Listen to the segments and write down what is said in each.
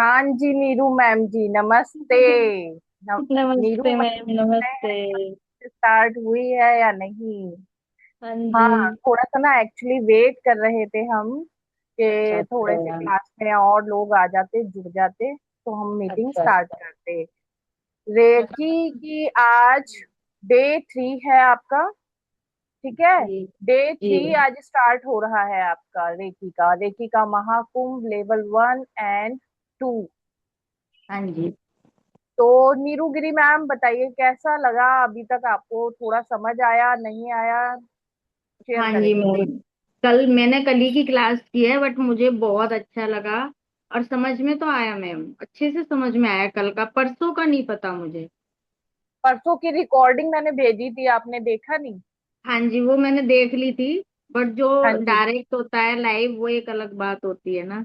हाँ जी, नीरू मैम जी नमस्ते। नीरू नमस्ते मैम, मैम नमस्ते। स्टार्ट हुई है या नहीं? हाँ हाँ, जी। थोड़ा सा ना एक्चुअली वेट कर रहे थे हम अच्छा कि थोड़े से अच्छा। क्लास में और लोग आ जाते जुड़ जाते तो हम मीटिंग अच्छा स्टार्ट अच्छा। करते। रेकी हाँ की आज डे 3 है आपका। ठीक है। जी जी। डे 3 आज स्टार्ट हो रहा है आपका रेकी का महाकुंभ लेवल 1 एंड 2। हाँ जी। तो नीरूगिरी मैम बताइए कैसा लगा अभी तक आपको, थोड़ा समझ आया नहीं आया, शेयर हाँ जी करें। मैम, मैंने कल ही की क्लास की है, बट मुझे बहुत अच्छा लगा। और समझ में तो आया मैम, अच्छे से समझ में आया। कल का, परसों का नहीं पता मुझे। परसों की रिकॉर्डिंग मैंने भेजी थी, आपने देखा नहीं? हाँ जी, वो मैंने देख ली थी। बट जो हाँ जी। डायरेक्ट होता है लाइव, वो एक अलग बात होती है ना।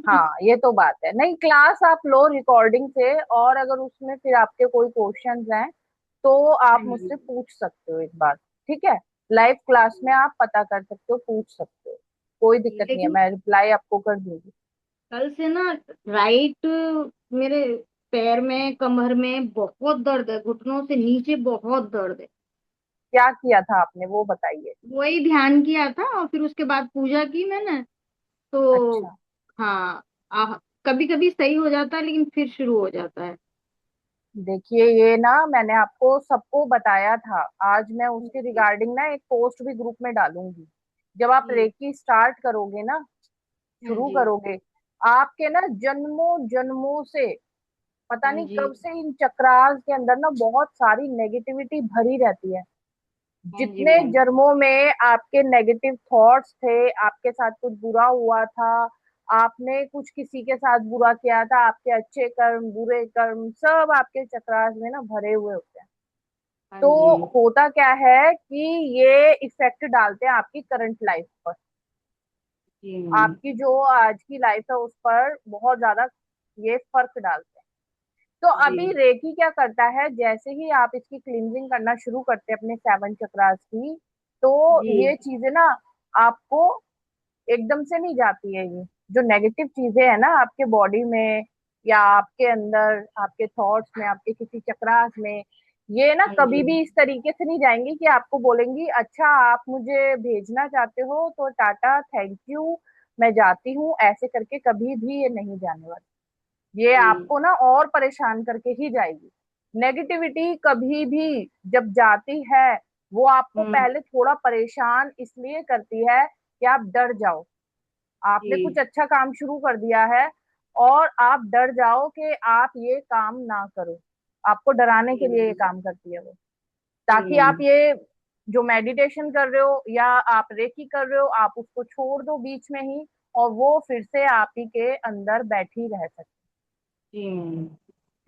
हाँ, ये तो बात है। नहीं, क्लास आप लो रिकॉर्डिंग से, और अगर उसमें फिर आपके कोई क्वेश्चंस हैं तो हाँ आप जी मुझसे पूछ सकते हो एक बार। ठीक है। लाइव क्लास में आप पता कर सकते हो, पूछ सकते हो। कोई जी, दिक्कत नहीं है, लेकिन मैं रिप्लाई आपको कर दूंगी। कल से ना, राइट, मेरे पैर में, कमर में बहुत दर्द है, घुटनों से नीचे बहुत दर्द है। क्या किया था आपने वो बताइए। वही ध्यान किया था, और फिर उसके बाद पूजा की मैंने। तो अच्छा। हाँ, कभी कभी सही हो जाता है, लेकिन फिर शुरू हो जाता है। देखिए, ये ना मैंने आपको सबको बताया था। आज मैं उसके जी रिगार्डिंग ना एक पोस्ट भी ग्रुप में डालूंगी। जब आप जी। रेकी स्टार्ट करोगे ना, हाँ शुरू जी करोगे, आपके ना जन्मों जन्मों से, पता हाँ नहीं जी कब से इन चक्रास के अंदर ना बहुत सारी नेगेटिविटी भरी रहती है। हाँ जी जितने मैम। जन्मों में आपके नेगेटिव थॉट्स थे, आपके साथ कुछ बुरा हुआ था, आपने कुछ किसी के साथ बुरा किया था, आपके अच्छे कर्म बुरे कर्म सब आपके चक्रास में ना भरे हुए होते हैं। हाँ तो जी होता क्या है कि ये इफेक्ट डालते हैं आपकी करंट लाइफ पर। जी मैम। आपकी जो आज की लाइफ है उस पर बहुत ज्यादा ये फर्क डालते हैं। तो जी अभी रेकी क्या करता है, जैसे ही आप इसकी क्लींजिंग करना शुरू करते हैं अपने 7 चक्रास की, तो जी ये चीजें ना आपको एकदम से नहीं जाती है। ये जो नेगेटिव चीजें है ना आपके बॉडी में या आपके अंदर, आपके थॉट्स में, आपके किसी चक्रास में, ये ना हाँ कभी जी भी इस तरीके से नहीं जाएंगी कि आपको बोलेंगी अच्छा आप मुझे भेजना चाहते हो तो टाटा थैंक यू, मैं जाती हूँ, ऐसे करके कभी भी ये नहीं जाने वाली। ये जी। आपको ना और परेशान करके ही जाएगी। नेगेटिविटी कभी भी जब जाती है, वो आपको हम्म। पहले थोड़ा परेशान इसलिए करती है कि आप डर जाओ। आपने कुछ जी अच्छा काम शुरू कर दिया है और आप डर जाओ कि आप ये काम ना करो। आपको डराने जी के लिए ये मैम। काम करती है वो, जी ताकि आप मैम। ये जो मेडिटेशन कर रहे हो या आप रेकी कर रहे हो, आप उसको छोड़ दो बीच में ही, और वो फिर से आप ही के अंदर बैठी रह सकती। जी मैम।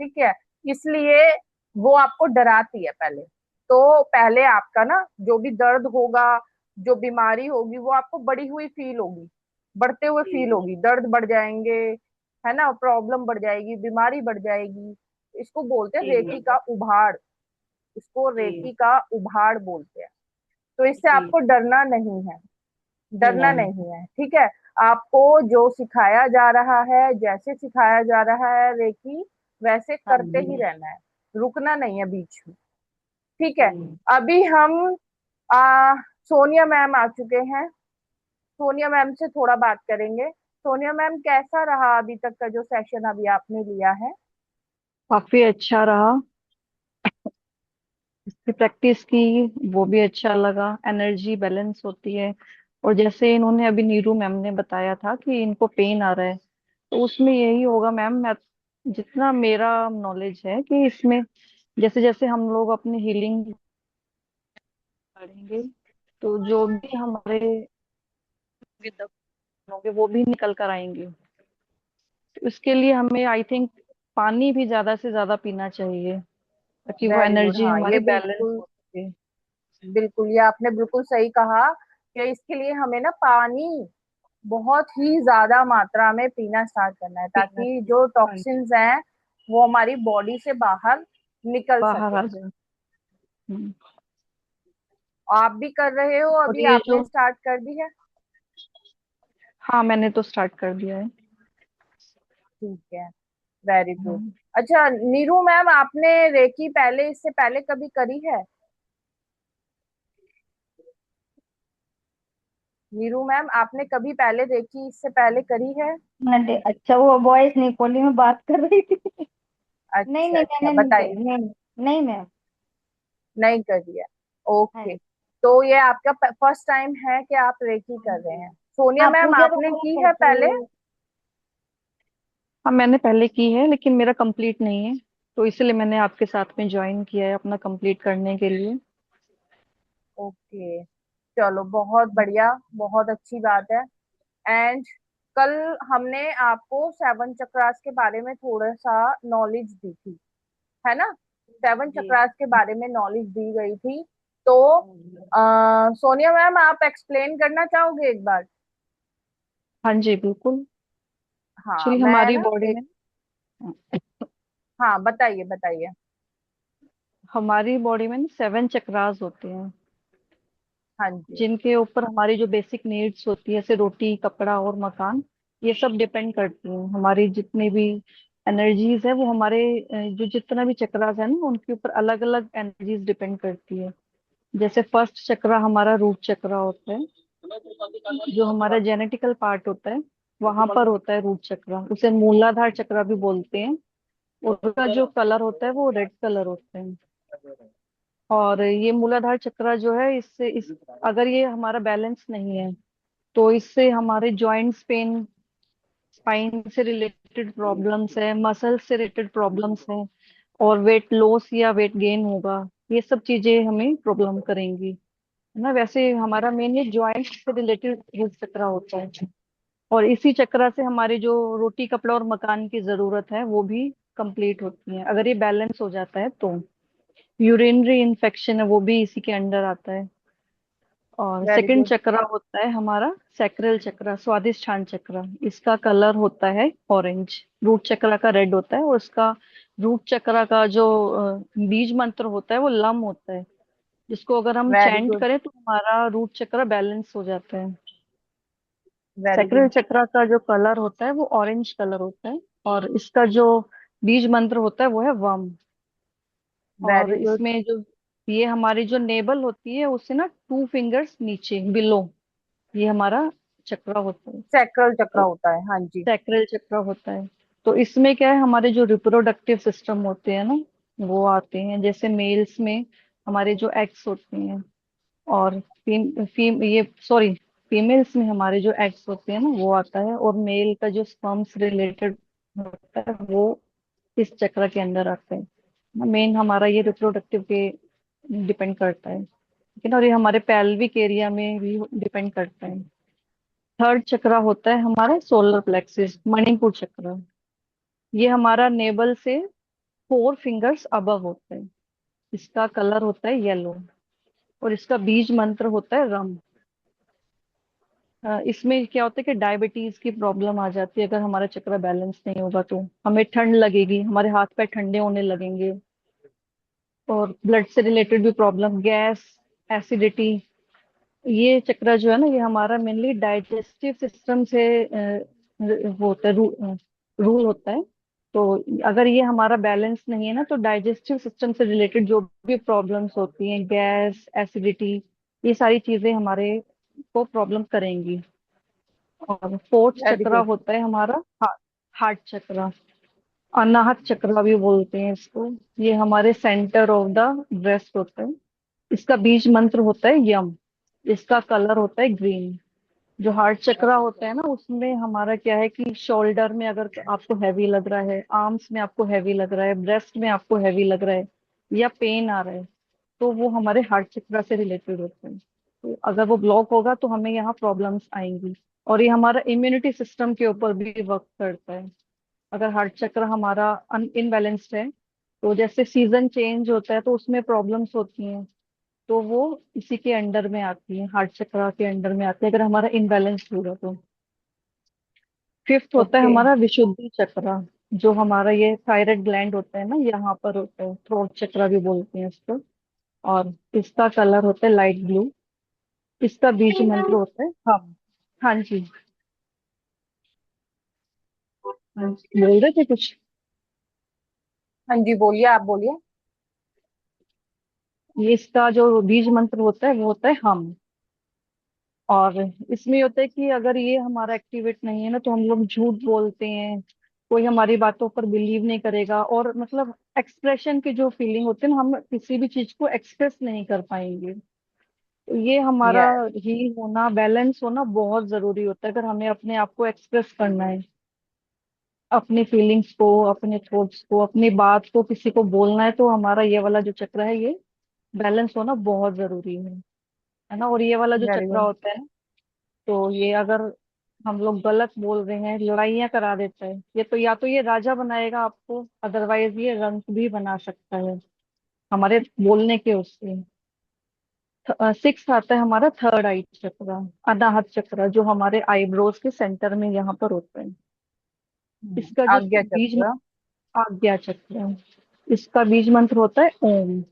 ठीक है। इसलिए वो आपको डराती है पहले। तो पहले आपका ना जो भी दर्द होगा, जो बीमारी होगी, वो आपको बढ़ी हुई फील होगी, बढ़ते हुए फील जी होगी, दर्द बढ़ जाएंगे, है ना, प्रॉब्लम बढ़ जाएगी, बीमारी बढ़ जाएगी। इसको बोलते हैं जी रेकी मैम। का उभाड़। इसको जी रेकी का उभाड़ बोलते हैं। तो इससे जी आपको डरना नहीं है। जी डरना मैम। नहीं है, ठीक है। आपको जो सिखाया जा रहा है, जैसे सिखाया जा रहा है रेकी, वैसे हाँ करते ही जी। रहना है। रुकना नहीं है बीच में। ठीक है। जी अभी हम आ, सोनिया मैम आ चुके हैं। सोनिया मैम से थोड़ा बात करेंगे। सोनिया मैम, कैसा रहा अभी तक का जो सेशन अभी आपने लिया है? काफी अच्छा रहा। इसकी प्रैक्टिस की, वो भी अच्छा लगा। एनर्जी बैलेंस होती है। और जैसे इन्होंने अभी नीरू मैम ने बताया था कि इनको पेन आ रहा है, तो उसमें यही होगा मैम। मैं जितना मेरा नॉलेज है कि इसमें जैसे जैसे हम लोग अपनी हीलिंग करेंगे, तो जो भी हमारे होंगे वो भी निकल कर आएंगे। तो इसके लिए हमें आई थिंक पानी भी ज्यादा से ज्यादा पीना चाहिए, ताकि वो वेरी गुड। एनर्जी हाँ, ये हमारी बैलेंस बिल्कुल हो सके। बिल्कुल, ये आपने बिल्कुल सही कहा कि इसके लिए हमें ना पानी बहुत ही ज्यादा मात्रा में पीना स्टार्ट करना है, पीना ताकि चाहिए। जो हाँ जी। टॉक्सिन्स हैं वो हमारी बॉडी से बाहर निकल बाहर सके। आ जाए। हम्म। आप भी कर रहे हो, और अभी ये आपने जो, स्टार्ट कर दी है? हाँ मैंने तो स्टार्ट कर दिया है। ठीक है। Very good. हाँ। अच्छा नीरू मैम, आपने रेकी पहले, इससे पहले कभी करी है? नीरू मैम, आपने कभी पहले रेकी इससे पहले करी है? अच्छा, वो वॉइस नहीं खोली, मैं बात कर रही थी। नहीं अच्छा नहीं, अच्छा, मैंने नहीं बताइए। करी, नहीं। नहीं मैम। नहीं करी है? हाँ। ओके। तो ये आपका फर्स्ट टाइम है कि आप रेकी कर रहे हैं? सोनिया हाँ, मैम, पूजा आपने वगैरह की है करती पहले? हूँ। हाँ मैंने पहले की है, लेकिन मेरा कंप्लीट नहीं है, तो इसलिए मैंने आपके साथ में ज्वाइन किया है अपना कंप्लीट करने के लिए। ओके, चलो बहुत बढ़िया, बहुत अच्छी बात है। एंड कल हमने आपको सेवन चक्रास के बारे में थोड़ा सा नॉलेज दी थी, है ना? सेवन जी। चक्रास के बारे में नॉलेज दी गई थी। तो सोनिया मैम, आप एक्सप्लेन करना चाहोगे एक बार? हाँ जी बिल्कुल। हाँ, एक्चुअली मैं हमारी ना बॉडी एक, में हाँ बताइए बताइए। हमारी बॉडी में 7 चक्रास होते हैं, हाँ जी। जिनके ऊपर हमारी जो बेसिक नीड्स होती है, जैसे रोटी, कपड़ा और मकान, ये सब डिपेंड करती हैं। हमारी जितनी भी एनर्जीज है वो हमारे जो जितना भी चक्रास है ना, उनके ऊपर अलग अलग एनर्जीज डिपेंड करती है। जैसे फर्स्ट चक्रा हमारा रूट चक्रा होता है, जो हमारा जेनेटिकल पार्ट होता है, वहां पर होता है रूट चक्रा। उसे मूलाधार चक्रा भी बोलते हैं। और उसका जो कलर होता है वो रेड कलर होता है। और ये मूलाधार चक्रा जो है, इससे इस अगर ये हमारा बैलेंस नहीं है, तो इससे हमारे जॉइंट्स पेन, स्पाइन से रिलेटेड प्रॉब्लम्स है, मसल से रिलेटेड प्रॉब्लम्स है, और वेट लॉस या वेट गेन होगा। ये सब चीजें हमें प्रॉब्लम करेंगी, है ना। वैसे हमारा मेन ये जॉइंट से रिलेटेड रूट चक्रा होता है। और इसी चक्रा से हमारी जो रोटी, कपड़ा और मकान की जरूरत है वो भी कंप्लीट होती है। अगर ये बैलेंस हो जाता है तो यूरिनरी इन्फेक्शन है वो भी इसी के अंडर आता है। और वेरी सेकंड गुड। चक्रा होता है हमारा सैक्रल चक्रा, स्वादिष्ठान चक्रा। इसका कलर होता है ऑरेंज। रूट चक्रा का रेड होता है, और उसका रूट चक्रा का जो बीज मंत्र होता है वो लम होता है, जिसको अगर हम वेरी चैंट गुड। करें तो हमारा रूट चक्रा बैलेंस हो जाता है। Very sacral good. चक्रा का जो कलर होता है वो ऑरेंज कलर होता है, और इसका जो बीज मंत्र होता है वो है वम। और वेरी गुड। इसमें जो ये हमारी जो नेबल होती है उससे ना 2 फिंगर्स नीचे बिलो, ये हमारा चक्रा होता है। सैक्रल चक्र तो होता है, हाँ जी। सैक्रल चक्रा होता है। तो इसमें क्या है, हमारे जो रिप्रोडक्टिव सिस्टम होते हैं ना, वो आते हैं। जैसे मेल्स में हमारे जो एग्स होते हैं, और ये सॉरी, फीमेल्स में हमारे जो एग्स होते हैं ना वो आता है, और मेल का जो स्पर्म से रिलेटेड होता है वो इस चक्र के अंदर आता है। मेन हमारा ये रिप्रोडक्टिव के डिपेंड करता है, लेकिन और ये हमारे पेल्विक एरिया में भी डिपेंड करता है। थर्ड चक्र होता है हमारा सोलर प्लेक्सिस, मणिपुर चक्र। ये हमारा नेबल से 4 फिंगर्स अबव होता है। इसका कलर होता है येलो, और इसका बीज मंत्र होता है रम। इसमें क्या होता है कि डायबिटीज की प्रॉब्लम आ जाती है अगर हमारा चक्र बैलेंस नहीं होगा, तो हमें ठंड लगेगी, हमारे हाथ पैर ठंडे होने लगेंगे। और ब्लड से रिलेटेड भी प्रॉब्लम, गैस, एसिडिटी। ये चक्र जो है ना, ये हमारा मेनली डाइजेस्टिव सिस्टम से वो होता है, रूल होता है। तो अगर ये हमारा बैलेंस नहीं है ना, तो डाइजेस्टिव सिस्टम से रिलेटेड जो भी प्रॉब्लम्स होती हैं, गैस, एसिडिटी, ये सारी चीजें हमारे को प्रॉब्लम करेंगी। और फोर्थ वेरी चक्र गुड। होता है हमारा हार्ट चक्र, अनाहत चक्र भी बोलते हैं इसको। ये हमारे सेंटर ऑफ द ब्रेस्ट होता है। इसका बीज मंत्र होता है यम। इसका कलर होता है ग्रीन। जो हार्ट चक्रा होता है ना, उसमें हमारा क्या है कि शोल्डर में अगर आपको हैवी लग रहा है, आर्म्स में आपको हैवी लग रहा है, ब्रेस्ट में आपको हैवी लग रहा है, या पेन आ रहा है, तो वो हमारे हार्ट चक्रा से रिलेटेड होते हैं। तो अगर वो ब्लॉक होगा तो हमें यहाँ प्रॉब्लम्स आएंगी। और ये हमारा इम्यूनिटी सिस्टम के ऊपर भी वर्क करता है। अगर हार्ट चक्र हमारा इनबैलेंस्ड है, तो जैसे सीजन चेंज होता है तो उसमें प्रॉब्लम्स होती हैं, तो वो इसी के अंडर में आती है, हार्ट चक्र के अंडर में आती है अगर हमारा इनबैलेंस होगा तो। फिफ्थ होता है ओके। हमारा विशुद्धि चक्र, जो हमारा ये थायराइड ग्लैंड होता है ना, यहाँ पर होता है, थ्रोट चक्र भी बोलते हैं इसको। और इसका कलर होता है लाइट ब्लू। इसका बीज मंत्र होता है हम। हाँ जी। हाँ जी, बोल रहे थे कुछ? हाँ जी, बोलिए, आप बोलिए। ये इसका जो बीज मंत्र होता है वो होता है हम। और इसमें ये होता है कि अगर ये हमारा एक्टिवेट नहीं है ना तो हम लोग झूठ बोलते हैं, कोई हमारी बातों पर बिलीव नहीं करेगा, और मतलब एक्सप्रेशन की जो फीलिंग होती है ना, हम किसी भी चीज को एक्सप्रेस नहीं कर पाएंगे। तो ये हमारा यस। हील होना, बैलेंस होना बहुत जरूरी होता है, अगर हमें अपने आप को एक्सप्रेस करना है, अपनी फीलिंग्स को, अपने थॉट्स को, अपनी बात को किसी को बोलना है, तो हमारा ये वाला जो चक्र है ये बैलेंस होना बहुत जरूरी है ना। और ये वाला जो वेरी चक्र गुड। होता है, तो ये अगर हम लोग गलत बोल रहे हैं, लड़ाइयाँ करा देता है ये, तो या तो ये राजा बनाएगा आपको, अदरवाइज ये रंक भी बना सकता है हमारे बोलने के उससे। सिक्स आता है हमारा थर्ड आई चक्र, अनाहत चक्र, जो हमारे आईब्रोज के सेंटर में यहाँ पर होता है। इसका जो आज्ञा बीज चक्र। आज्ञा चक्र, इसका बीज मंत्र होता है ओम।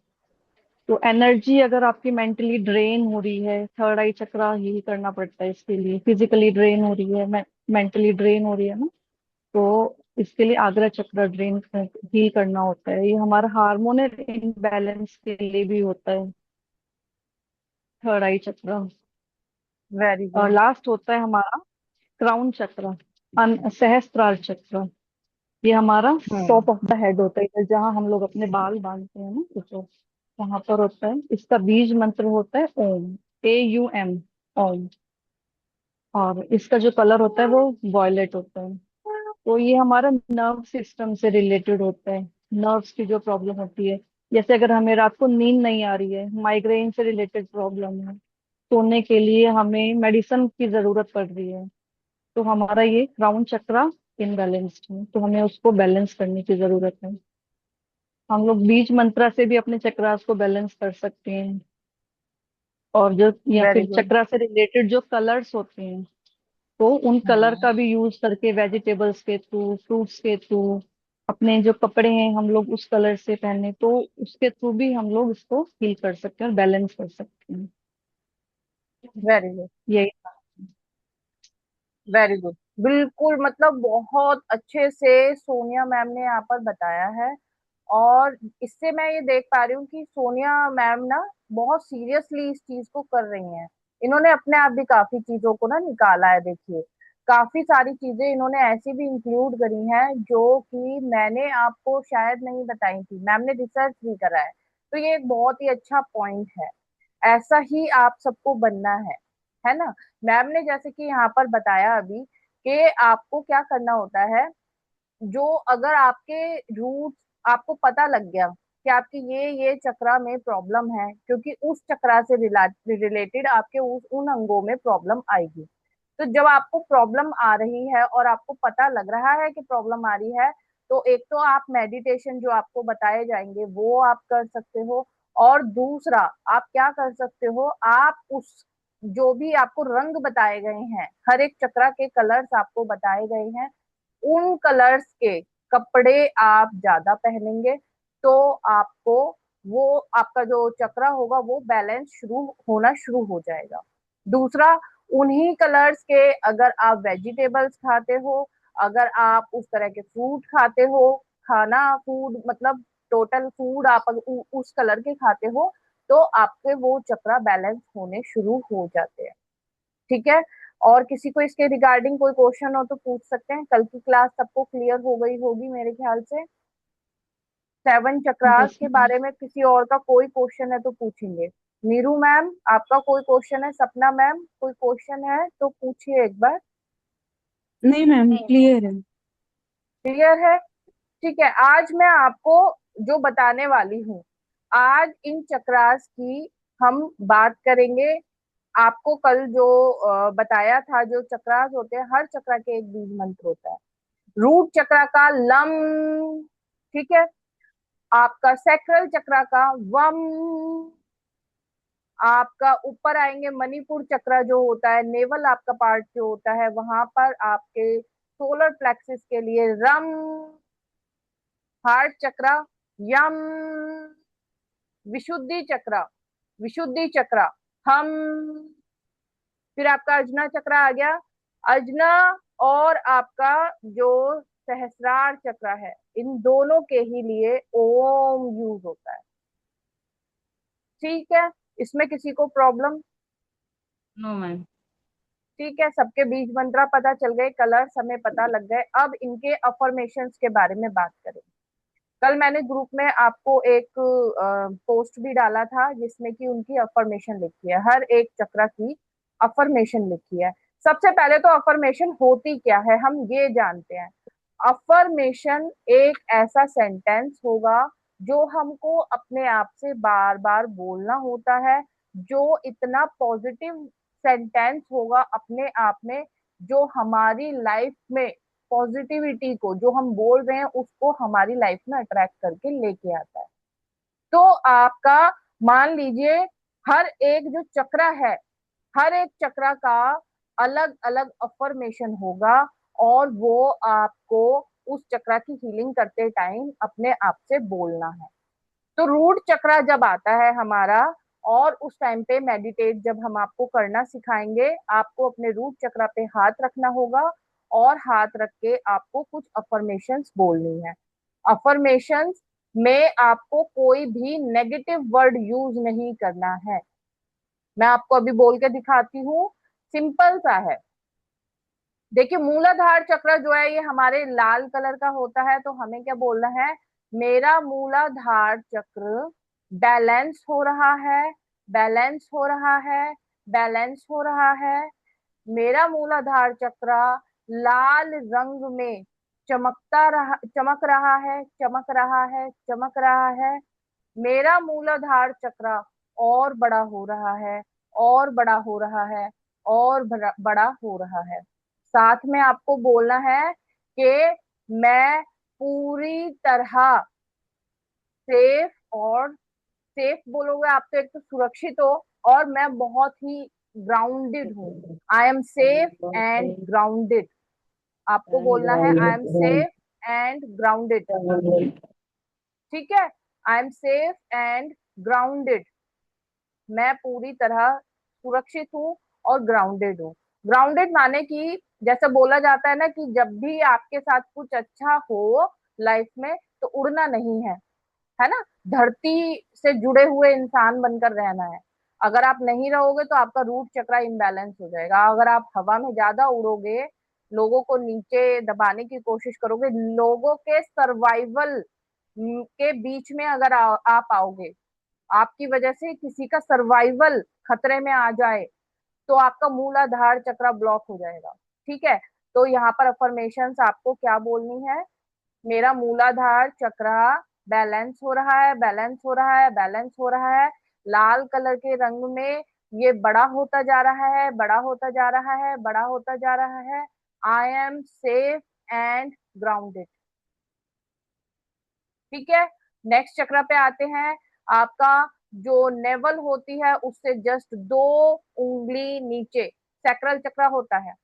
तो एनर्जी अगर आपकी मेंटली ड्रेन हो रही है, थर्ड आई चक्रा हील करना पड़ता है इसके लिए। फिजिकली ड्रेन हो रही है, मेंटली ड्रेन हो रही है ना, तो इसके लिए आग्रा चक्र ड्रेन हील करना होता है। ये हमारा हार्मोनल इनबैलेंस के लिए भी होता है, थर्ड आई चक्र। वेरी और गुड। लास्ट होता है हमारा क्राउन चक्र, सहस्त्रार चक्र। ये हमारा हम्म। टॉप ऑफ द हेड होता है, जहाँ हम लोग अपने बाल बांधते हैं ना, तो वहां पर होता है। इसका बीज मंत्र होता है ओम, AUM, ओम। और इसका जो कलर होता है वो वॉयलेट होता है। तो ये हमारा नर्व सिस्टम से रिलेटेड होता है, नर्व्स की जो प्रॉब्लम होती है, जैसे अगर हमें रात को नींद नहीं आ रही है, माइग्रेन से रिलेटेड प्रॉब्लम है, सोने के लिए हमें मेडिसिन की जरूरत पड़ रही है, तो हमारा ये क्राउन चक्रा इनबैलेंस्ड है, तो हमें उसको बैलेंस करने की जरूरत है। हम लोग बीज मंत्रा से भी अपने चक्रास को बैलेंस कर सकते हैं। और जो या वेरी फिर गुड। चक्रा से रिलेटेड जो कलर्स होते हैं, तो उन कलर हम्म। का भी यूज करके वेजिटेबल्स के थ्रू, फ्रूट्स के थ्रू, अपने जो कपड़े हैं हम लोग उस कलर से पहने, तो उसके थ्रू भी हम लोग इसको हील कर सकते हैं और बैलेंस कर सकते हैं। Very good. यही। Very good. बिल्कुल, मतलब बहुत अच्छे से सोनिया मैम ने यहाँ पर बताया है। और इससे मैं ये देख पा रही हूँ कि सोनिया मैम ना बहुत सीरियसली इस चीज को कर रही हैं। इन्होंने अपने आप भी काफी चीजों को ना निकाला है, देखिए। काफी सारी चीजें इन्होंने ऐसी भी इंक्लूड करी हैं जो कि मैंने आपको शायद नहीं बताई थी, मैम ने रिसर्च भी करा है। तो ये एक बहुत ही अच्छा पॉइंट है। ऐसा ही आप सबको बनना है ना। मैम ने जैसे कि यहाँ पर बताया अभी कि आपको क्या करना होता है। जो अगर आपके रूट आपको पता लग गया कि आपकी ये चक्रा में प्रॉब्लम है, क्योंकि उस चक्रा से रिलेटेड आपके उन अंगों में प्रॉब्लम आएगी। तो जब आपको प्रॉब्लम आ रही है और आपको पता लग रहा है कि प्रॉब्लम आ रही है, तो एक तो आप मेडिटेशन जो आपको बताए जाएंगे वो आप कर सकते हो। और दूसरा आप क्या कर सकते हो, आप उस जो भी आपको रंग बताए गए हैं, हर एक चक्रा के कलर्स आपको बताए गए हैं, उन कलर्स के कपड़े आप ज्यादा पहनेंगे, तो आपको वो आपका जो चक्रा होगा वो बैलेंस शुरू होना शुरू हो जाएगा। दूसरा, उन्हीं कलर्स के अगर आप वेजिटेबल्स खाते हो, अगर आप उस तरह के फ्रूट खाते हो, खाना फूड मतलब टोटल फूड आप अगर उस कलर के खाते हो, तो आपके वो चक्रा बैलेंस होने शुरू हो जाते हैं। ठीक है। और किसी को इसके रिगार्डिंग कोई क्वेश्चन हो तो पूछ सकते हैं। कल की क्लास सबको क्लियर हो गई होगी मेरे ख्याल से। सेवन चक्रास यस के मैम। बारे में किसी और का कोई क्वेश्चन है तो पूछेंगे। नीरू मैम, आपका कोई क्वेश्चन है? सपना मैम, कोई क्वेश्चन है तो पूछिए एक बार। नहीं मैम, क्लियर है। क्लियर है? ठीक है। आज मैं आपको जो बताने वाली हूँ, आज इन चक्रास की हम बात करेंगे। आपको कल जो बताया था, जो चक्रास होते हैं हर चक्रा के एक बीज मंत्र होता है। रूट चक्रा का लम, ठीक है। आपका सैक्रल चक्रा का वम, आपका ऊपर आएंगे मणिपुर चक्रा जो होता है, नेवल आपका पार्ट जो होता है, वहां पर आपके सोलर प्लेक्सिस के लिए रम। हार्ट चक्रा यम। विशुद्धि चक्रा, विशुद्धि चक्रा हम। फिर आपका अजना चक्रा आ गया, अजना। और आपका जो सहस्रार चक्र है, इन दोनों के ही लिए ओम यूज होता है। ठीक है, इसमें किसी को प्रॉब्लम? No ma'am. ठीक है, सबके बीज मंत्रा पता चल गए, कलर्स हमें पता लग गए। अब इनके अफर्मेशंस के बारे में बात करें। कल मैंने ग्रुप में आपको एक पोस्ट भी डाला था जिसमें कि उनकी अफर्मेशन लिखी है, हर एक चक्र की अफर्मेशन लिखी है। सबसे पहले तो अफर्मेशन होती क्या है हम ये जानते हैं। अफर्मेशन एक ऐसा सेंटेंस होगा जो हमको अपने आप से बार बार बोलना होता है, जो इतना पॉजिटिव सेंटेंस होगा अपने आप में, जो हमारी लाइफ में पॉजिटिविटी को, जो हम बोल रहे हैं उसको हमारी लाइफ में अट्रैक्ट करके लेके आता है। तो आपका मान लीजिए हर एक जो चक्र है, हर एक चक्र का अलग अलग अफर्मेशन होगा, और वो आपको उस चक्र की हीलिंग करते टाइम अपने आप से बोलना है। तो रूट चक्र जब आता है हमारा, और उस टाइम पे मेडिटेट जब हम आपको करना सिखाएंगे, आपको अपने रूट चक्र पे हाथ रखना होगा, और हाथ रख के आपको कुछ अफर्मेशंस बोलनी है। अफर्मेशंस में आपको कोई भी नेगेटिव वर्ड यूज नहीं करना है। मैं आपको अभी बोल के दिखाती हूँ, सिंपल सा है। देखिए, मूलाधार चक्र जो है ये हमारे लाल कलर का होता है, तो हमें क्या बोलना है, मेरा मूलाधार चक्र बैलेंस हो रहा है, बैलेंस हो रहा है, बैलेंस हो रहा है। मेरा मूलाधार चक्र लाल रंग में चमक रहा है, चमक रहा है, चमक रहा है। मेरा मूलाधार चक्र और बड़ा हो रहा है, और बड़ा हो रहा है, और बड़ा हो रहा है। साथ में आपको बोलना है कि मैं पूरी तरह सेफ, और सेफ बोलोगे आप तो एक तो सुरक्षित हो, और मैं बहुत ही ग्राउंडेड हूँ। I am safe and grounded. आपको बोलना है I am safe and grounded. ठीक है, I am safe and grounded. मैं पूरी तरह सुरक्षित हूँ और ग्राउंडेड हूँ। ग्राउंडेड माने कि जैसे बोला जाता है ना कि जब भी आपके साथ कुछ अच्छा हो लाइफ में तो उड़ना नहीं है ना, धरती से जुड़े हुए इंसान बनकर रहना है। अगर आप नहीं रहोगे तो आपका रूट चक्र इम्बैलेंस हो जाएगा। अगर आप हवा में ज्यादा उड़ोगे, लोगों को नीचे दबाने की कोशिश करोगे, लोगों के सर्वाइवल के बीच में अगर आप आओगे, आपकी वजह से किसी का सर्वाइवल खतरे में आ जाए, तो आपका मूलाधार चक्र ब्लॉक हो जाएगा। ठीक है, तो यहाँ पर अफर्मेशंस आपको क्या बोलनी है, मेरा मूलाधार चक्र बैलेंस हो रहा है, बैलेंस हो रहा है, बैलेंस हो रहा है। लाल कलर के रंग में ये बड़ा होता जा रहा है, बड़ा होता जा रहा है, बड़ा होता जा रहा है। I am safe and grounded. ठीक है, नेक्स्ट चक्र पे आते हैं। आपका जो नेवल होती है उससे जस्ट 2 उंगली नीचे सैक्रल चक्र होता है।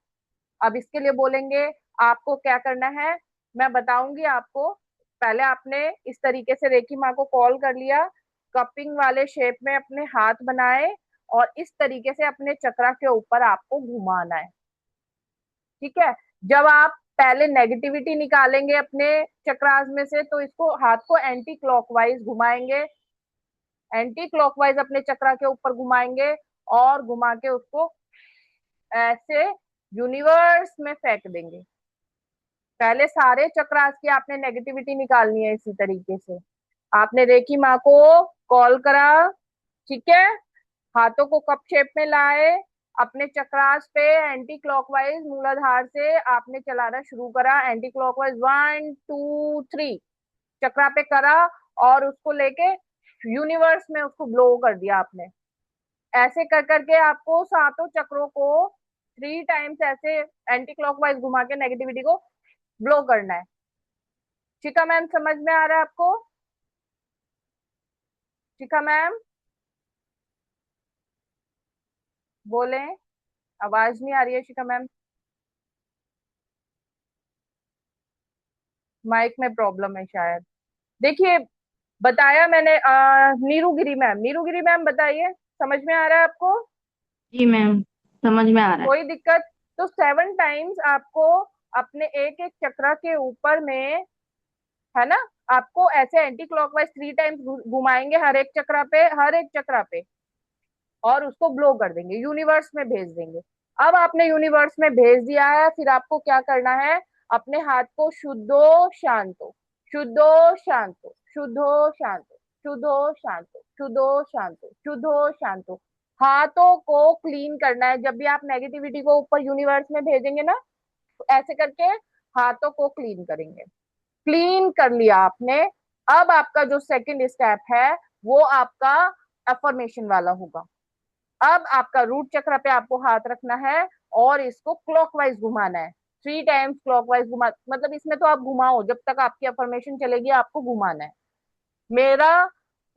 अब इसके लिए बोलेंगे आपको क्या करना है, मैं बताऊंगी आपको। पहले आपने इस तरीके से रेकी माँ को कॉल कर लिया, कपिंग वाले शेप में अपने हाथ बनाए, और इस तरीके से अपने चक्र के ऊपर आपको घुमाना है। ठीक है, जब आप पहले नेगेटिविटी निकालेंगे अपने चक्रास में से, तो इसको हाथ को एंटी क्लॉकवाइज घुमाएंगे, एंटी क्लॉकवाइज अपने चक्र के ऊपर घुमाएंगे, और घुमा के उसको ऐसे यूनिवर्स में फेंक देंगे। पहले सारे चक्रास की आपने नेगेटिविटी निकालनी है। इसी तरीके से आपने रेकी माँ को कॉल करा, ठीक है, हाथों को कप शेप में लाए, अपने चक्रास पे एंटी क्लॉकवाइज मूलाधार से आपने चलाना शुरू करा। एंटी क्लॉकवाइज 1 2 3 चक्रा पे करा, और उसको लेके यूनिवर्स में उसको ब्लो कर दिया आपने। ऐसे कर करके आपको सातों चक्रों को 3 टाइम्स ऐसे एंटी क्लॉकवाइज घुमा के नेगेटिविटी को ब्लो करना है। ठीक है मैम, समझ में आ रहा है आपको? ठीक है मैम, बोले, आवाज नहीं आ रही है शिखा मैम, माइक में प्रॉब्लम है शायद। देखिए, बताया मैंने। नीरूगिरी मैम, नीरूगिरी मैम बताइए, समझ में आ रहा है आपको? जी मैम, समझ में आ रहा है। कोई दिक्कत? तो 7 टाइम्स आपको अपने एक एक चक्र के ऊपर में, है ना, आपको ऐसे एंटी क्लॉकवाइज 3 टाइम्स घुमाएंगे हर एक चक्र पे, हर एक चक्र पे, और उसको ब्लो कर देंगे, यूनिवर्स में भेज देंगे। अब आपने यूनिवर्स में भेज दिया है, फिर आपको क्या करना है, अपने हाथ को शुद्धो शांतो, शुद्धो शांतो, शुद्धो शांतो, शुद्धो शांतो, शुद्धो शांतो, शुद्धो शांतो, हाथों को क्लीन करना है। जब भी आप नेगेटिविटी को ऊपर यूनिवर्स में भेजेंगे ना, तो ऐसे करके हाथों को क्लीन करेंगे। क्लीन कर लिया आपने। अब आपका जो सेकंड स्टेप है वो आपका अफर्मेशन वाला होगा। अब आपका रूट चक्र पे आपको हाथ रखना है और इसको क्लॉकवाइज घुमाना है, 3 टाइम्स क्लॉकवाइज घुमा, मतलब इसमें तो आप घुमाओ, जब तक आपकी अफर्मेशन चलेगी आपको घुमाना है। मेरा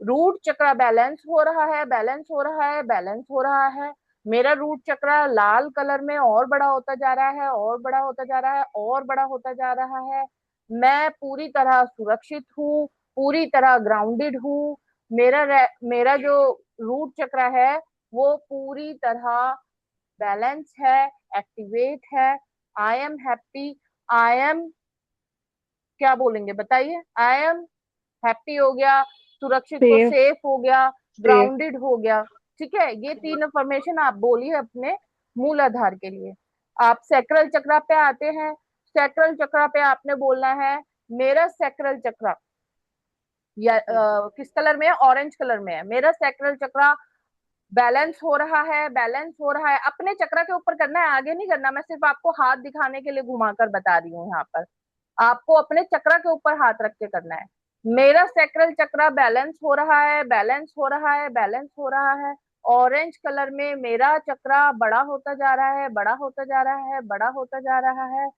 रूट चक्र बैलेंस हो रहा है, बैलेंस हो रहा है, बैलेंस हो रहा है। मेरा रूट चक्र लाल कलर में और बड़ा होता जा रहा है, और बड़ा होता जा रहा है, और बड़ा होता जा रहा है। मैं पूरी तरह सुरक्षित हूँ, पूरी तरह ग्राउंडेड हूँ। मेरा जो रूट चक्र है वो पूरी तरह बैलेंस है, एक्टिवेट है। I am happy, I am, क्या बोलेंगे बताइए, आई एम हैप्पी हो गया, सुरक्षित को सेफ। सेफ हो गया, सेफ। ग्राउंडेड हो गया। ठीक है, ये 3 इंफॉर्मेशन आप बोलिए अपने मूल आधार के लिए। आप सैक्रल चक्र पे आते हैं। सैक्रल चक्र पे आपने बोलना है मेरा सैक्रल चक्र या किस कलर में है, ऑरेंज कलर में है। मेरा सैक्रल चक्र बैलेंस हो रहा है, बैलेंस हो रहा है। अपने चक्र के ऊपर करना है, आगे नहीं करना। मैं सिर्फ आपको हाथ दिखाने के लिए घुमाकर बता रही हूँ यहाँ पर। आपको अपने चक्र के ऊपर हाथ रख के करना है। मेरा सैक्रल चक्र बैलेंस हो रहा है, बैलेंस हो रहा है, बैलेंस हो रहा है। ऑरेंज कलर में मेरा चक्र बड़ा होता जा रहा है, बड़ा होता जा रहा है, बड़ा होता जा रहा है।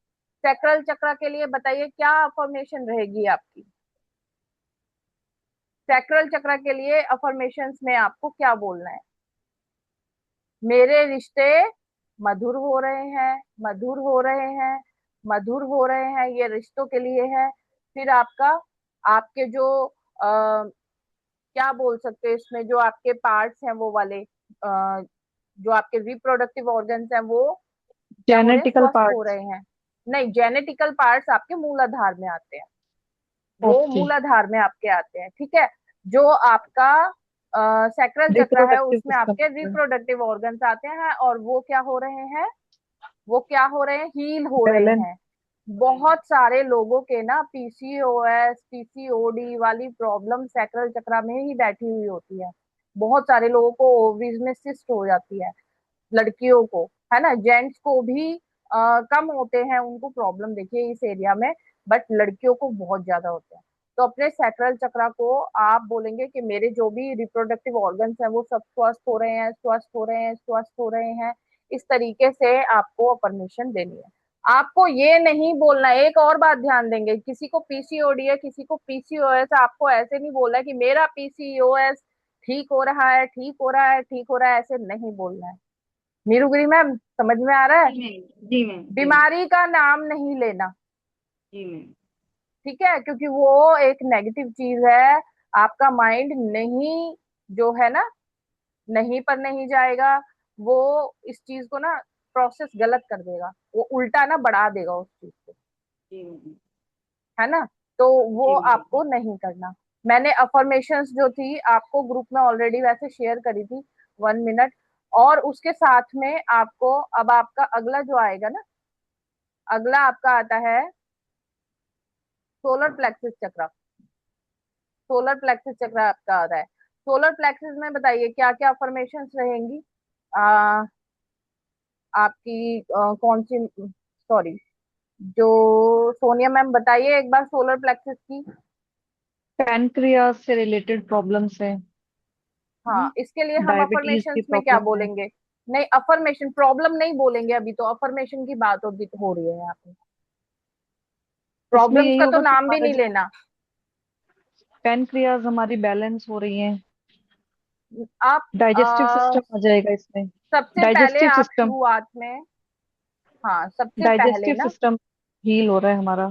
सैक्रल चक्र के लिए बताइए क्या अफर्मेशन रहेगी आपकी। सैक्रल चक्र के लिए अफर्मेशंस में आपको क्या बोलना है। मेरे रिश्ते मधुर हो रहे हैं, मधुर हो रहे हैं, मधुर हो रहे हैं, ये रिश्तों के लिए है। फिर आपका, आपके जो क्या बोल सकते हैं इसमें, जो आपके पार्ट्स हैं वो वाले, जो आपके रिप्रोडक्टिव ऑर्गन्स हैं वो क्या हो रहे हैं, जेनेटिकल स्वस्थ हो पार्ट्स। रहे हैं। नहीं, जेनेटिकल पार्ट्स आपके मूलाधार में आते हैं, वो ओके। मूलाधार में आपके आते हैं। ठीक है, जो आपका सैक्रल चक्र है रिप्रोडक्टिव उसमें आपके सिस्टम। रिप्रोडक्टिव ऑर्गन्स आते हैं, और वो क्या हो रहे हैं, वो क्या हो रहे हैं, हील हो रहे बैलेंस। हैं। बहुत सारे लोगों के ना पीसीओएस, पीसीओडी वाली प्रॉब्लम सैक्रल चक्र में ही बैठी हुई होती है। बहुत सारे लोगों को ओवरीज में सिस्ट हो जाती है, लड़कियों को, है ना, जेंट्स को भी कम होते हैं उनको प्रॉब्लम, देखिए इस एरिया में, बट लड़कियों को बहुत ज्यादा होते हैं। तो अपने सैक्रल चक्र को आप बोलेंगे कि मेरे जो भी रिप्रोडक्टिव ऑर्गन्स हैं वो सब स्वस्थ हो रहे हैं, स्वस्थ हो रहे हैं, स्वस्थ हो रहे हैं। इस तरीके से आपको परमिशन देनी है। आपको ये नहीं बोलना, एक और बात ध्यान देंगे, किसी को पीसीओडी है, किसी को पीसीओएस, आपको ऐसे नहीं बोलना है कि मेरा पीसीओएस ठीक हो रहा है, ठीक हो रहा है, ठीक हो रहा है, ऐसे नहीं बोलना है। नीरुगिरी मैम, समझ में आ रहा है। जी मैम, जी मैम, जी मैम, बीमारी का नाम नहीं लेना, जी मैम, ठीक है, क्योंकि वो एक नेगेटिव चीज है। आपका माइंड नहीं, जो है ना, नहीं पर नहीं जाएगा। वो इस चीज को ना प्रोसेस गलत कर देगा, वो उल्टा ना बढ़ा देगा उस चीज को, जी मैम, है ना। तो वो जी मैम। आपको नहीं करना। मैंने अफर्मेशंस जो थी आपको ग्रुप में ऑलरेडी वैसे शेयर करी थी, 1 मिनट। और उसके साथ में आपको, अब आपका अगला जो आएगा ना, अगला आपका आता है सोलर प्लेक्सिस चक्र। सोलर प्लेक्सिस चक्र आपका आता है। सोलर प्लेक्सिस में बताइए क्या क्या अफर्मेशंस रहेंगी। आ, आपकी कौन सी, सॉरी, जो सोनिया मैम बताइए एक बार सोलर प्लेक्सिस की। पैनक्रियास से रिलेटेड प्रॉब्लम्स है। हाँ, इसके लिए हम डायबिटीज की अफर्मेशंस में क्या प्रॉब्लम है। बोलेंगे। नहीं, अफर्मेशन प्रॉब्लम नहीं बोलेंगे अभी, तो अफर्मेशन की बात होगी, हो रही है यहाँ पे। इसमें प्रॉब्लम्स यही का तो होगा कि नाम भी हमारा नहीं जो लेना। पैनक्रियाज हमारी बैलेंस हो रही है। आप डाइजेस्टिव सिस्टम आ जाएगा इसमें। सबसे पहले डाइजेस्टिव आप सिस्टम। शुरुआत में, हाँ सबसे पहले डाइजेस्टिव ना सिस्टम हील हो रहा है हमारा।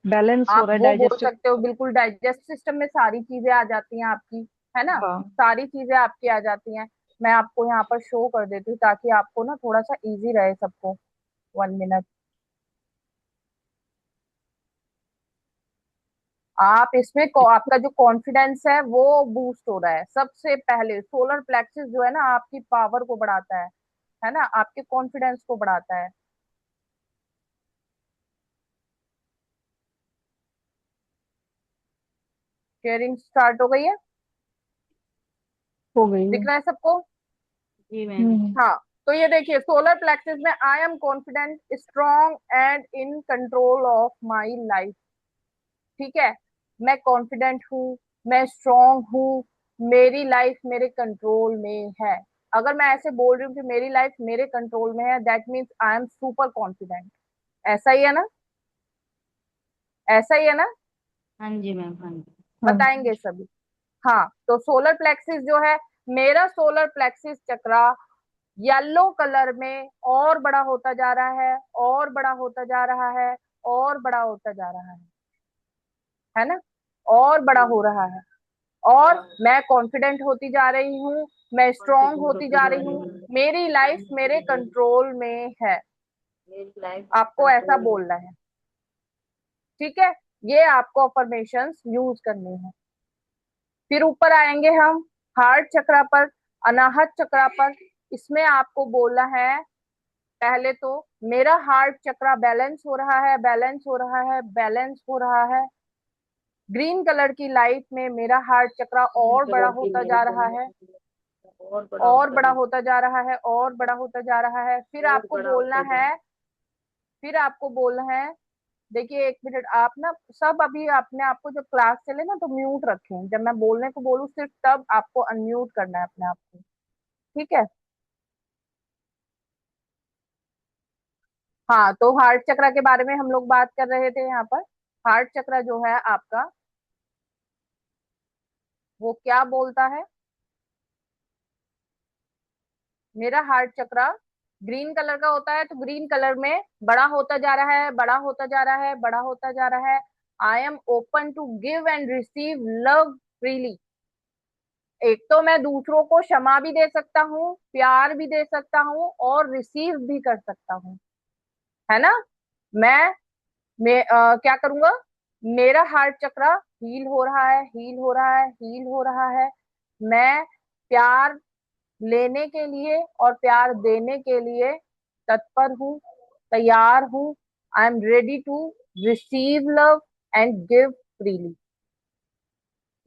बैलेंस हो आप रहा है वो बोल डाइजेस्टिव सकते हो, सिस्टम। बिल्कुल डाइजेस्ट सिस्टम में सारी चीजें आ जाती हैं आपकी, है ना, हाँ। सारी चीजें आपकी आ जाती हैं। मैं आपको यहाँ पर शो कर देती हूँ ताकि आपको ना थोड़ा सा इजी रहे सबको। 1 मिनट। आप इसमें आपका जो कॉन्फिडेंस है वो बूस्ट हो रहा है। सबसे पहले सोलर प्लेक्सिस जो है ना आपकी पावर को बढ़ाता है ना, आपके कॉन्फिडेंस को बढ़ाता है। शेयरिंग स्टार्ट हो गई है, हो गई दिख है। रहा है सबको? जी मैम। हम्म। हाँ, तो ये देखिए सोलर प्लेक्सिस में I am confident, strong and in control of my life. ठीक है, मैं कॉन्फिडेंट हूँ, मैं स्ट्रॉन्ग हूँ, मेरी लाइफ मेरे कंट्रोल में है। अगर मैं ऐसे बोल रही हूँ कि मेरी लाइफ मेरे कंट्रोल में है, that means I am super confident. ऐसा ही है ना? ऐसा ही है ना? हाँ जी मैम, हाँ जी। हाँ जी। बताएंगे सभी। हाँ, तो सोलर प्लेक्सिस जो है, मेरा सोलर प्लेक्सिस चक्रा येलो कलर में और बड़ा होता जा रहा है, और बड़ा होता जा रहा है, और बड़ा होता जा रहा है ना, और बड़ा जी, हो रहा है। और मैं कॉन्फिडेंट होती जा रही हूँ, मैं स्ट्रांग कॉन्फिडेंट होती होती जा जा रही रही हूँ, हूँ। मेरी लाइफ मेरे कंट्रोल में है। मेरी लाइफ आपको ऐसा कंट्रोल में। बोलना है। ठीक है, ये आपको अफर्मेशंस यूज करनी है। फिर ऊपर आएंगे हम हार्ट चक्रा पर, अनाहत चक्रा पर। इसमें आपको बोलना है पहले तो, मेरा हार्ट चक्रा बैलेंस हो रहा है, बैलेंस हो रहा है, बैलेंस हो रहा है। ग्रीन कलर की लाइट में मेरा हार्ट चक्रा ग्रीन और बड़ा कलर की होता जा लाइट रहा है, और बड़ा और होता बड़ा है। होता जा रहा है, और बड़ा होता जा रहा है। फिर और आपको बड़ा बोलना होता जा। है, फिर आपको बोलना है, देखिए एक मिनट आप ना सब अभी अपने आप को, जब क्लास चले ना तो म्यूट रखें, जब मैं बोलने को बोलूँ सिर्फ तब आपको अनम्यूट करना है अपने आप को। ठीक है? हाँ, तो हार्ट चक्रा के बारे में हम लोग बात कर रहे थे यहाँ पर। हार्ट चक्रा जो है आपका, वो क्या बोलता है? मेरा हार्ट चक्रा ग्रीन कलर का होता है, तो ग्रीन कलर में बड़ा होता जा रहा है, बड़ा होता जा रहा है, बड़ा होता जा रहा है। I am open to give and receive love freely. एक तो मैं दूसरों को क्षमा भी दे सकता हूँ, प्यार भी दे सकता हूँ, और रिसीव भी कर सकता हूँ, है ना। मैं क्या करूंगा? मेरा हार्ट चक्रा हील हो रहा है, हील हो रहा है, हील हो रहा है। मैं प्यार लेने के लिए और प्यार देने के लिए तत्पर हूँ, तैयार हूँ। I am ready to receive love and give freely.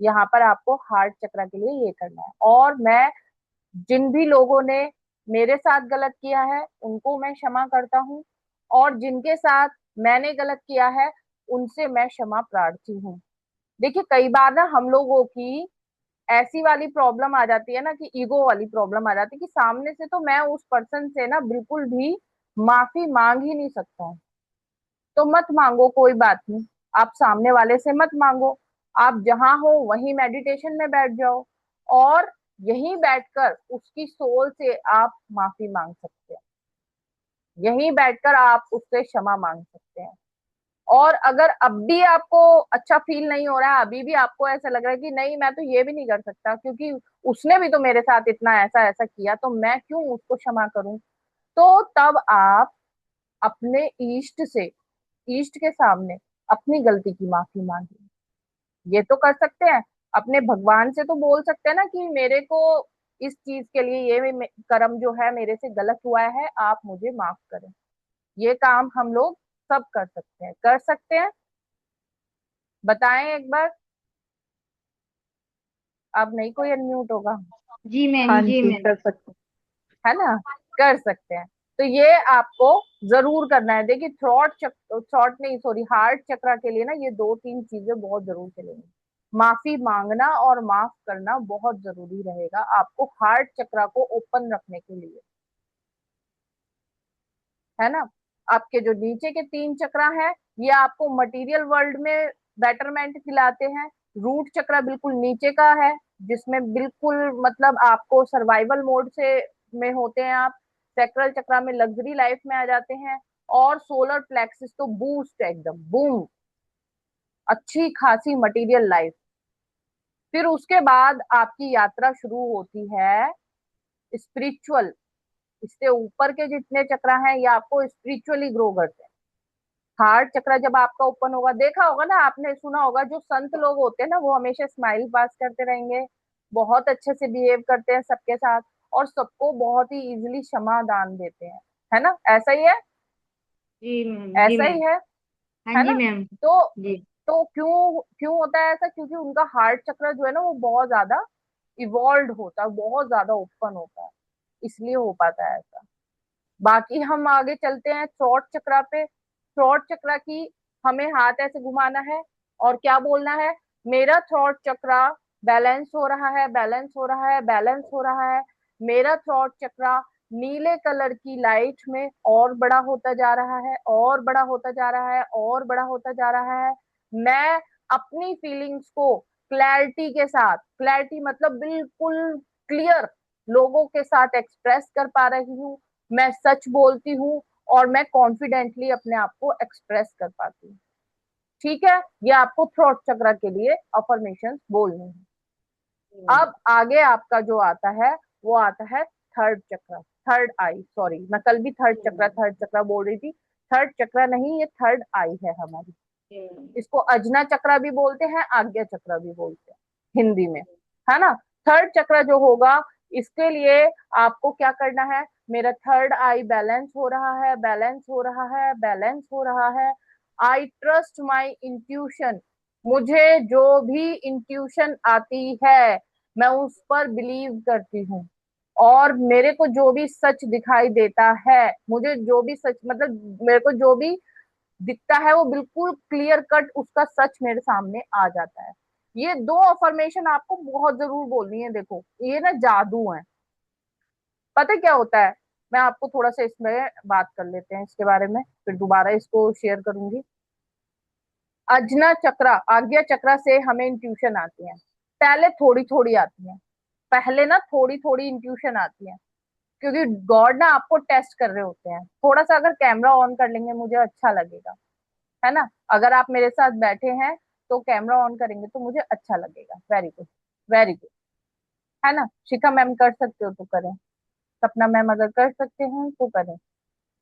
यहाँ पर आपको हार्ट चक्रा के लिए ये करना है। और मैं जिन भी लोगों ने मेरे साथ गलत किया है उनको मैं क्षमा करता हूँ, और जिनके साथ मैंने गलत किया है उनसे मैं क्षमा प्रार्थी हूँ। देखिए कई बार ना हम लोगों की ऐसी वाली प्रॉब्लम आ जाती है ना, कि ईगो वाली प्रॉब्लम आ जाती है, कि सामने से तो मैं उस पर्सन से ना बिल्कुल भी माफी मांग ही नहीं सकता हूँ। तो मत मांगो, कोई बात नहीं, आप सामने वाले से मत मांगो। आप जहां हो वहीं मेडिटेशन में बैठ जाओ, और यहीं बैठकर उसकी सोल से आप माफी मांग सकते हैं। यहीं बैठकर आप उससे क्षमा मांग सकते हैं। और अगर अब भी आपको अच्छा फील नहीं हो रहा है, अभी भी आपको ऐसा लग रहा है कि नहीं मैं तो ये भी नहीं कर सकता, क्योंकि उसने भी तो मेरे साथ इतना ऐसा ऐसा किया, तो मैं क्यों उसको क्षमा करूं, तो तब आप अपने ईष्ट से, ईष्ट के सामने अपनी गलती की माफी मांगिए। ये तो कर सकते हैं। अपने भगवान से तो बोल सकते हैं ना कि मेरे को इस चीज के लिए ये कर्म जो है मेरे से गलत हुआ है, आप मुझे माफ करें। ये काम हम लोग सब कर सकते हैं, कर सकते हैं। बताएं एक बार। अब नहीं कोई अनम्यूट होगा, जी मैम, हाँ जी जी, मैम। कर सकते है ना? कर सकते हैं। तो ये आपको जरूर करना है। देखिए थ्रॉट नहीं, सॉरी, हार्ट चक्रा के लिए ना ये दो तीन चीजें बहुत जरूर चलेंगी। माफी मांगना और माफ करना बहुत जरूरी रहेगा आपको हार्ट चक्रा को ओपन रखने के लिए, है ना। आपके जो नीचे के तीन चक्रा हैं, ये आपको मटेरियल वर्ल्ड में बेटरमेंट दिलाते हैं। रूट चक्रा बिल्कुल नीचे का है, जिसमें बिल्कुल मतलब आपको सर्वाइवल मोड से में होते हैं आप। सैक्रल चक्रा में लग्जरी लाइफ में आ जाते हैं। और सोलर प्लेक्सिस तो बूस्ट है, एकदम बूम, अच्छी खासी मटेरियल लाइफ। फिर उसके बाद आपकी यात्रा शुरू होती है स्पिरिचुअल। इससे ऊपर के जितने चक्रा हैं ये आपको स्पिरिचुअली ग्रो करते हैं। हार्ट चक्र जब आपका ओपन होगा, देखा होगा ना आपने, सुना होगा, जो संत लोग होते हैं ना वो हमेशा स्माइल पास करते रहेंगे, बहुत अच्छे से बिहेव करते हैं सबके साथ, और सबको बहुत ही इजीली क्षमा दान देते हैं, है ना? ऐसा ही है, जी मैम, जी ऐसा ही मैम। हाँ है जी ना? मैम। तो जी। क्यों क्यों होता है ऐसा? क्योंकि उनका हार्ट चक्र जो है ना वो बहुत ज्यादा इवॉल्व होता है, बहुत ज्यादा ओपन होता है, इसलिए हो पाता है ऐसा। बाकी हम आगे चलते हैं थ्रोट चक्रा पे। थ्रोट चक्रा की हमें हाथ ऐसे घुमाना है और क्या बोलना है, मेरा थ्रोट चक्रा बैलेंस हो रहा है, बैलेंस हो रहा है, बैलेंस हो रहा है। मेरा थ्रोट चक्रा नीले कलर की लाइट में और बड़ा होता जा रहा है, और बड़ा होता जा रहा है, और बड़ा होता जा रहा है। मैं अपनी फीलिंग्स को क्लैरिटी के साथ, क्लैरिटी मतलब बिल्कुल क्लियर लोगों के साथ एक्सप्रेस कर पा रही हूँ। मैं सच बोलती हूँ और मैं कॉन्फिडेंटली अपने आप को एक्सप्रेस कर पाती हूँ। ठीक है, ये आपको थ्रोट चक्र के लिए अफर्मेशन बोलनी है। अब आगे आपका जो आता है वो आता है थर्ड चक्र, थर्ड आई, सॉरी मैं कल भी थर्ड चक्र बोल रही थी, थर्ड चक्र नहीं, ये थर्ड आई है हमारी। इसको अजना चक्र भी बोलते हैं, आज्ञा चक्र भी बोलते हैं हिंदी में, है ना? थर्ड चक्र जो होगा, इसके लिए आपको क्या करना है, मेरा थर्ड आई बैलेंस हो रहा है, बैलेंस हो रहा है, बैलेंस हो रहा है। आई ट्रस्ट माई इंट्यूशन, मुझे जो भी इंट्यूशन आती है मैं उस पर बिलीव करती हूँ, और मेरे को जो भी सच दिखाई देता है, मुझे जो भी सच मतलब मेरे को जो भी दिखता है वो बिल्कुल क्लियर कट उसका सच मेरे सामने आ जाता है। ये दो अफर्मेशन आपको बहुत जरूर बोलनी है। देखो ये ना जादू है, पता है क्या होता है? मैं आपको थोड़ा सा इसमें बात कर लेते हैं इसके बारे में, फिर दोबारा इसको शेयर करूंगी। अजना चक्रा, आज्ञा चक्रा से हमें इंट्यूशन आती है, पहले थोड़ी थोड़ी आती है, पहले ना थोड़ी थोड़ी इंट्यूशन आती है, क्योंकि गॉड ना आपको टेस्ट कर रहे होते हैं। थोड़ा सा अगर कैमरा ऑन कर लेंगे मुझे अच्छा लगेगा, है ना? अगर आप मेरे साथ बैठे हैं तो कैमरा ऑन करेंगे तो मुझे अच्छा लगेगा। वेरी गुड, वेरी गुड, है ना? शिखा मैम कर सकते हो तो करें, सपना मैम अगर कर सकते हैं तो करें।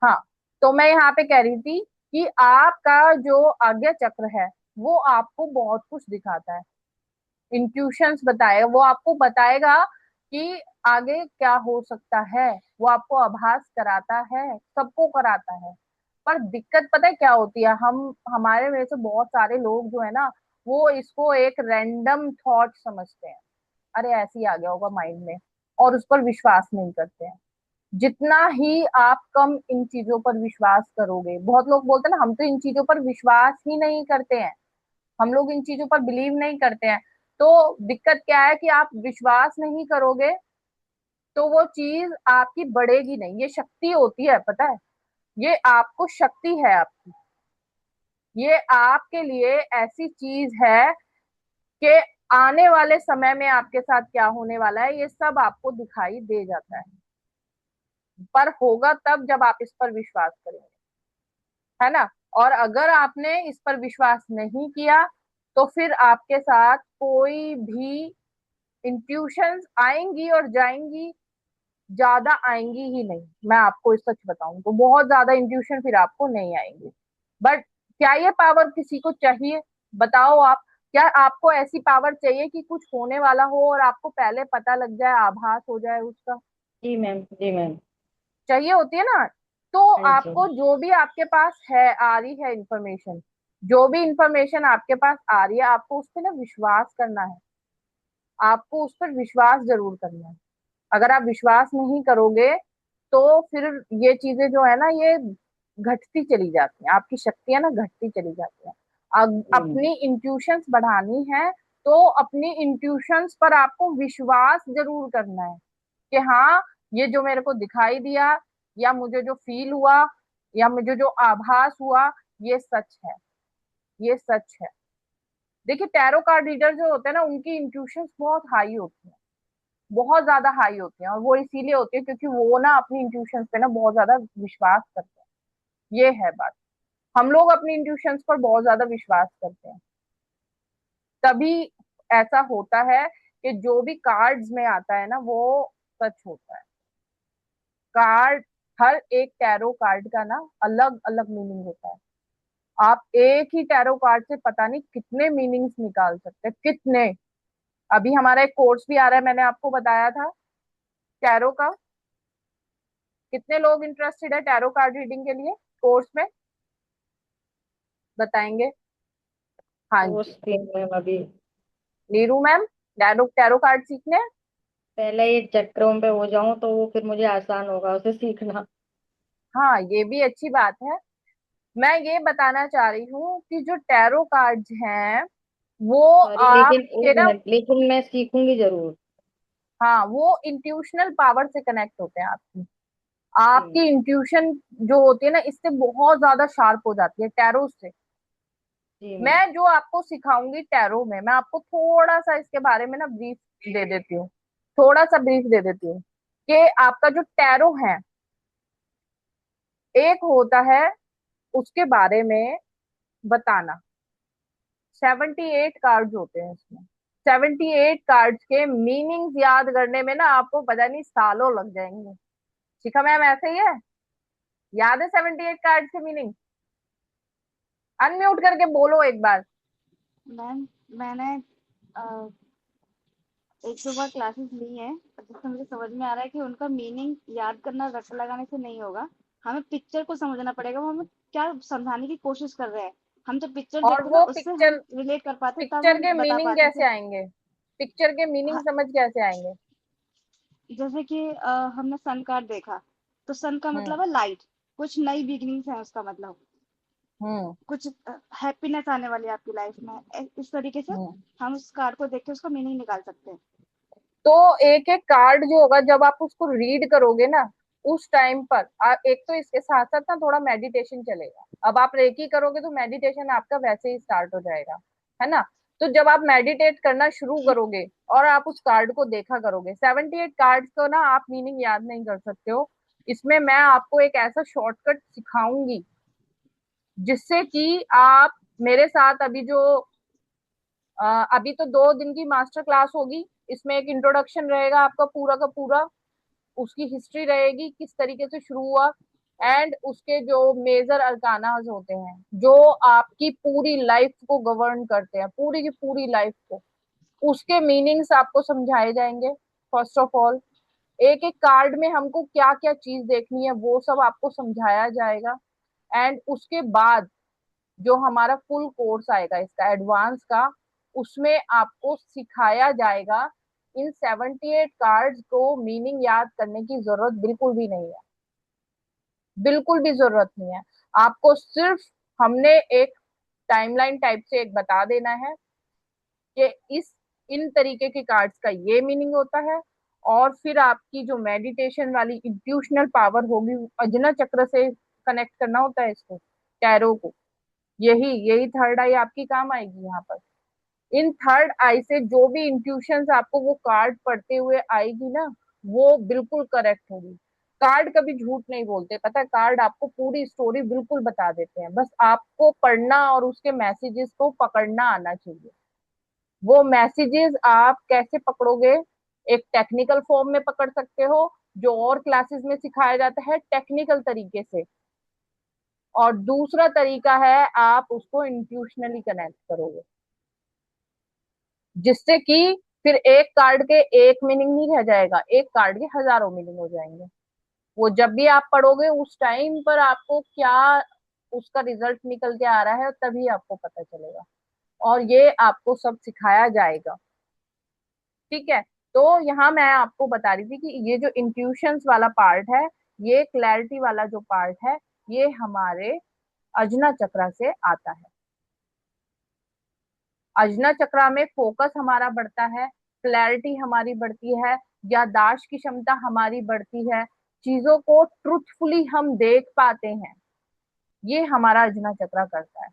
हाँ, तो मैं यहाँ पे कह रही थी कि आपका जो आज्ञा चक्र है वो आपको बहुत कुछ दिखाता है, इंट्यूशंस बताए, वो आपको बताएगा कि आगे क्या हो सकता है, वो आपको आभास कराता है, सबको कराता है। पर दिक्कत पता है क्या होती है, हम हमारे में से बहुत सारे लोग जो है ना वो इसको एक रैंडम थॉट समझते हैं, अरे ऐसे ही आ गया होगा माइंड में, और उस पर विश्वास नहीं करते हैं। जितना ही आप कम इन चीजों पर विश्वास करोगे, बहुत लोग बोलते हैं ना हम तो इन चीजों पर विश्वास ही नहीं करते हैं, हम लोग इन चीजों पर बिलीव नहीं करते हैं। तो दिक्कत क्या है कि आप विश्वास नहीं करोगे तो वो चीज आपकी बढ़ेगी नहीं। ये शक्ति होती है, पता है, ये आपको शक्ति है आपकी, ये आपके लिए ऐसी चीज है कि आने वाले समय में आपके साथ क्या होने वाला है ये सब आपको दिखाई दे जाता है, पर होगा तब जब आप इस पर विश्वास करेंगे, है ना? और अगर आपने इस पर विश्वास नहीं किया तो फिर आपके साथ कोई भी इंट्यूशंस आएंगी और जाएंगी, ज्यादा आएंगी ही नहीं। मैं आपको सच बताऊं तो बहुत ज्यादा इंट्यूशन फिर आपको नहीं आएंगी। बट क्या ये पावर किसी को चाहिए? बताओ आप, क्या आपको ऐसी पावर चाहिए कि कुछ होने वाला हो और आपको पहले पता लग जाए, आभास हो जाए उसका? जी मैम, जी मैम। चाहिए होती है ना? तो हाँ जी। आपको जो भी आपके पास है, आ रही है इंफॉर्मेशन, जो भी इंफॉर्मेशन आपके पास आ रही है आपको उस पर ना विश्वास करना है, आपको उस पर विश्वास जरूर करना है। अगर आप विश्वास नहीं करोगे तो फिर ये चीजें जो है ना ये घटती चली जाती हैं, आपकी शक्तियां ना घटती चली जाती हैं। जी मैम। अपनी इंट्यूशंस बढ़ानी है तो अपनी इंट्यूशंस पर आपको विश्वास जरूर करना है कि हाँ, ये जो मेरे को दिखाई दिया या मुझे जो फील हुआ या मुझे जो आभास हुआ ये सच है, ये सच है। देखिए टैरो कार्ड रीडर जो होते हैं ना उनकी इंट्यूशंस बहुत हाई होती हैं, बहुत ज्यादा हाई होती हैं, और वो इसीलिए होती है क्योंकि वो ना अपनी इंट्यूशंस पे ना बहुत ज्यादा विश्वास करते हैं। ये है बात, हम लोग अपनी इंट्यूशंस पर बहुत ज्यादा विश्वास करते हैं, तभी ऐसा होता है कि जो भी कार्ड्स में आता है ना वो सच होता है। कार्ड, हर एक टैरो कार्ड का ना अलग अलग मीनिंग होता है, आप एक ही टैरो कार्ड से पता नहीं कितने मीनिंग्स निकाल सकते हैं, कितने। अभी हमारा एक कोर्स भी आ रहा है, मैंने आपको बताया था टैरो का। कितने लोग इंटरेस्टेड है टैरो कार्ड रीडिंग के लिए कोर्स में, बताएंगे? हाँ कोर्स जी, 3 मैम अभी। Neeru ma'am, tarot tarot card सीखने हैं? पहले ये चक्रों पे हो जाऊं तो वो फिर मुझे आसान होगा उसे सीखना। हाँ, ये भी अच्छी बात है। मैं ये बताना चाह रही हूँ कि जो टैरो कार्ड्स हैं वो सॉरी, लेकिन आपके एक ना, मिनट, लेकिन मैं सीखूंगी जरूर। हाँ, वो इंट्यूशनल पावर से कनेक्ट होते हैं आपकी। जी। आपकी इंट्यूशन जो होती है ना, इससे बहुत ज्यादा शार्प हो जाती है टैरो से। जी मैं मैम। जो आपको सिखाऊंगी टैरो में, मैं आपको थोड़ा सा इसके बारे में ना ब्रीफ दे देती हूँ, थोड़ा सा ब्रीफ दे देती हूँ कि आपका जो टैरो है, एक होता है उसके बारे में बताना। 78 कार्ड्स होते हैं इसमें। 78 कार्ड्स के मीनिंग्स याद करने में ना आपको पता नहीं सालों लग जाएंगे। शिखा मैम, ऐसे ही है? याद है 78 कार्ड्स के मीनिंग? अनम्यूट करके बोलो एक बार। मैम, मैंने अ, एक दो बार क्लासेस ली हैं, जिससे मुझे समझ में आ रहा है कि उनका मीनिंग याद करना, रट लगाने से नहीं होगा। हमें पिक्चर को समझना पड़ेगा, वो हमें क्या समझाने की कोशिश कर रहे हैं। हम जब पिक्चर और देखते हैं ना, वो उससे पिक्चर, हम रिलेट कर पाते हैं, तब पिक्चर हम के बता मीनिंग पाते हैं कैसे कि आएंगे? पिक्चर के मीनिंग हाँ, समझ कैसे आएंगे? जैसे कि हमने सन कार्ड देखा, तो सन का हम्म। मतलब है लाइट। कुछ नई बिगिनिंग्स है उसका मतलब, हम्म। कुछ हैप्पीनेस आने वाली है आपकी लाइफ में। इस तरीके से हम्म। हम उस कार्ड को देख के उसका मीनिंग निकाल सकते हैं। तो एक एक कार्ड जो होगा, जब आप उसको रीड करोगे ना, उस टाइम पर एक तो इसके साथ साथ ना थोड़ा मेडिटेशन चलेगा। अब आप रेकी करोगे तो मेडिटेशन आपका वैसे ही स्टार्ट हो जाएगा, है ना? तो जब आप मेडिटेट करना शुरू करोगे और आप उस कार्ड को देखा करोगे, 78 कार्ड्स को ना आप मीनिंग याद नहीं कर सकते हो। इसमें मैं आपको एक ऐसा शॉर्टकट सिखाऊंगी जिससे कि आप मेरे साथ अभी जो अभी तो 2 दिन की मास्टर क्लास होगी, इसमें एक इंट्रोडक्शन रहेगा आपका पूरा का पूरा, उसकी हिस्ट्री रहेगी किस तरीके से शुरू हुआ, एंड उसके जो मेजर अरकानाज होते हैं जो आपकी पूरी लाइफ को गवर्न करते हैं, पूरी की पूरी लाइफ को, उसके मीनिंग्स आपको समझाए जाएंगे। फर्स्ट ऑफ ऑल, एक एक कार्ड में हमको क्या क्या चीज देखनी है वो सब आपको समझाया जाएगा। एंड उसके बाद जो हमारा फुल कोर्स आएगा इसका एडवांस का, उसमें आपको सिखाया जाएगा। इन 78 कार्ड्स को मीनिंग याद करने की जरूरत बिल्कुल भी नहीं है, बिल्कुल भी जरूरत नहीं है। आपको सिर्फ हमने एक टाइमलाइन टाइप से एक बता देना है कि इस इन तरीके के कार्ड्स का ये मीनिंग होता है। और फिर आपकी जो मेडिटेशन वाली इंट्यूशनल पावर होगी, अजना चक्र से कनेक्ट करना होता है इसको, टैरो को। यही यही थर्ड आई आपकी काम आएगी यहाँ पर। इन थर्ड आई से जो भी इंट्यूशंस आपको वो कार्ड पढ़ते हुए आएगी ना, वो बिल्कुल करेक्ट होगी। कार्ड कभी झूठ नहीं बोलते, पता है? कार्ड आपको पूरी स्टोरी बिल्कुल बता देते हैं, बस आपको पढ़ना और उसके मैसेजेस को पकड़ना आना चाहिए। वो मैसेजेस आप कैसे पकड़ोगे? एक टेक्निकल फॉर्म में पकड़ सकते हो, जो और क्लासेस में सिखाया जाता है टेक्निकल तरीके से। और दूसरा तरीका है आप उसको इंट्यूशनली कनेक्ट करोगे, जिससे कि फिर एक कार्ड के एक मीनिंग नहीं रह जाएगा, एक कार्ड के हजारों मीनिंग हो जाएंगे। वो जब भी आप पढ़ोगे उस टाइम पर आपको क्या उसका रिजल्ट निकल के आ रहा है तभी आपको पता चलेगा। और ये आपको सब सिखाया जाएगा, ठीक है? तो यहाँ मैं आपको बता रही थी कि ये जो इंट्यूशंस वाला पार्ट है, ये क्लैरिटी वाला जो पार्ट है, ये हमारे अजना चक्रा से आता है। अजना चक्रा में फोकस हमारा बढ़ता है, क्लैरिटी हमारी बढ़ती है, याददाश्त की क्षमता हमारी बढ़ती है, चीजों को ट्रुथफुली हम देख पाते हैं। ये हमारा अजना चक्रा करता है।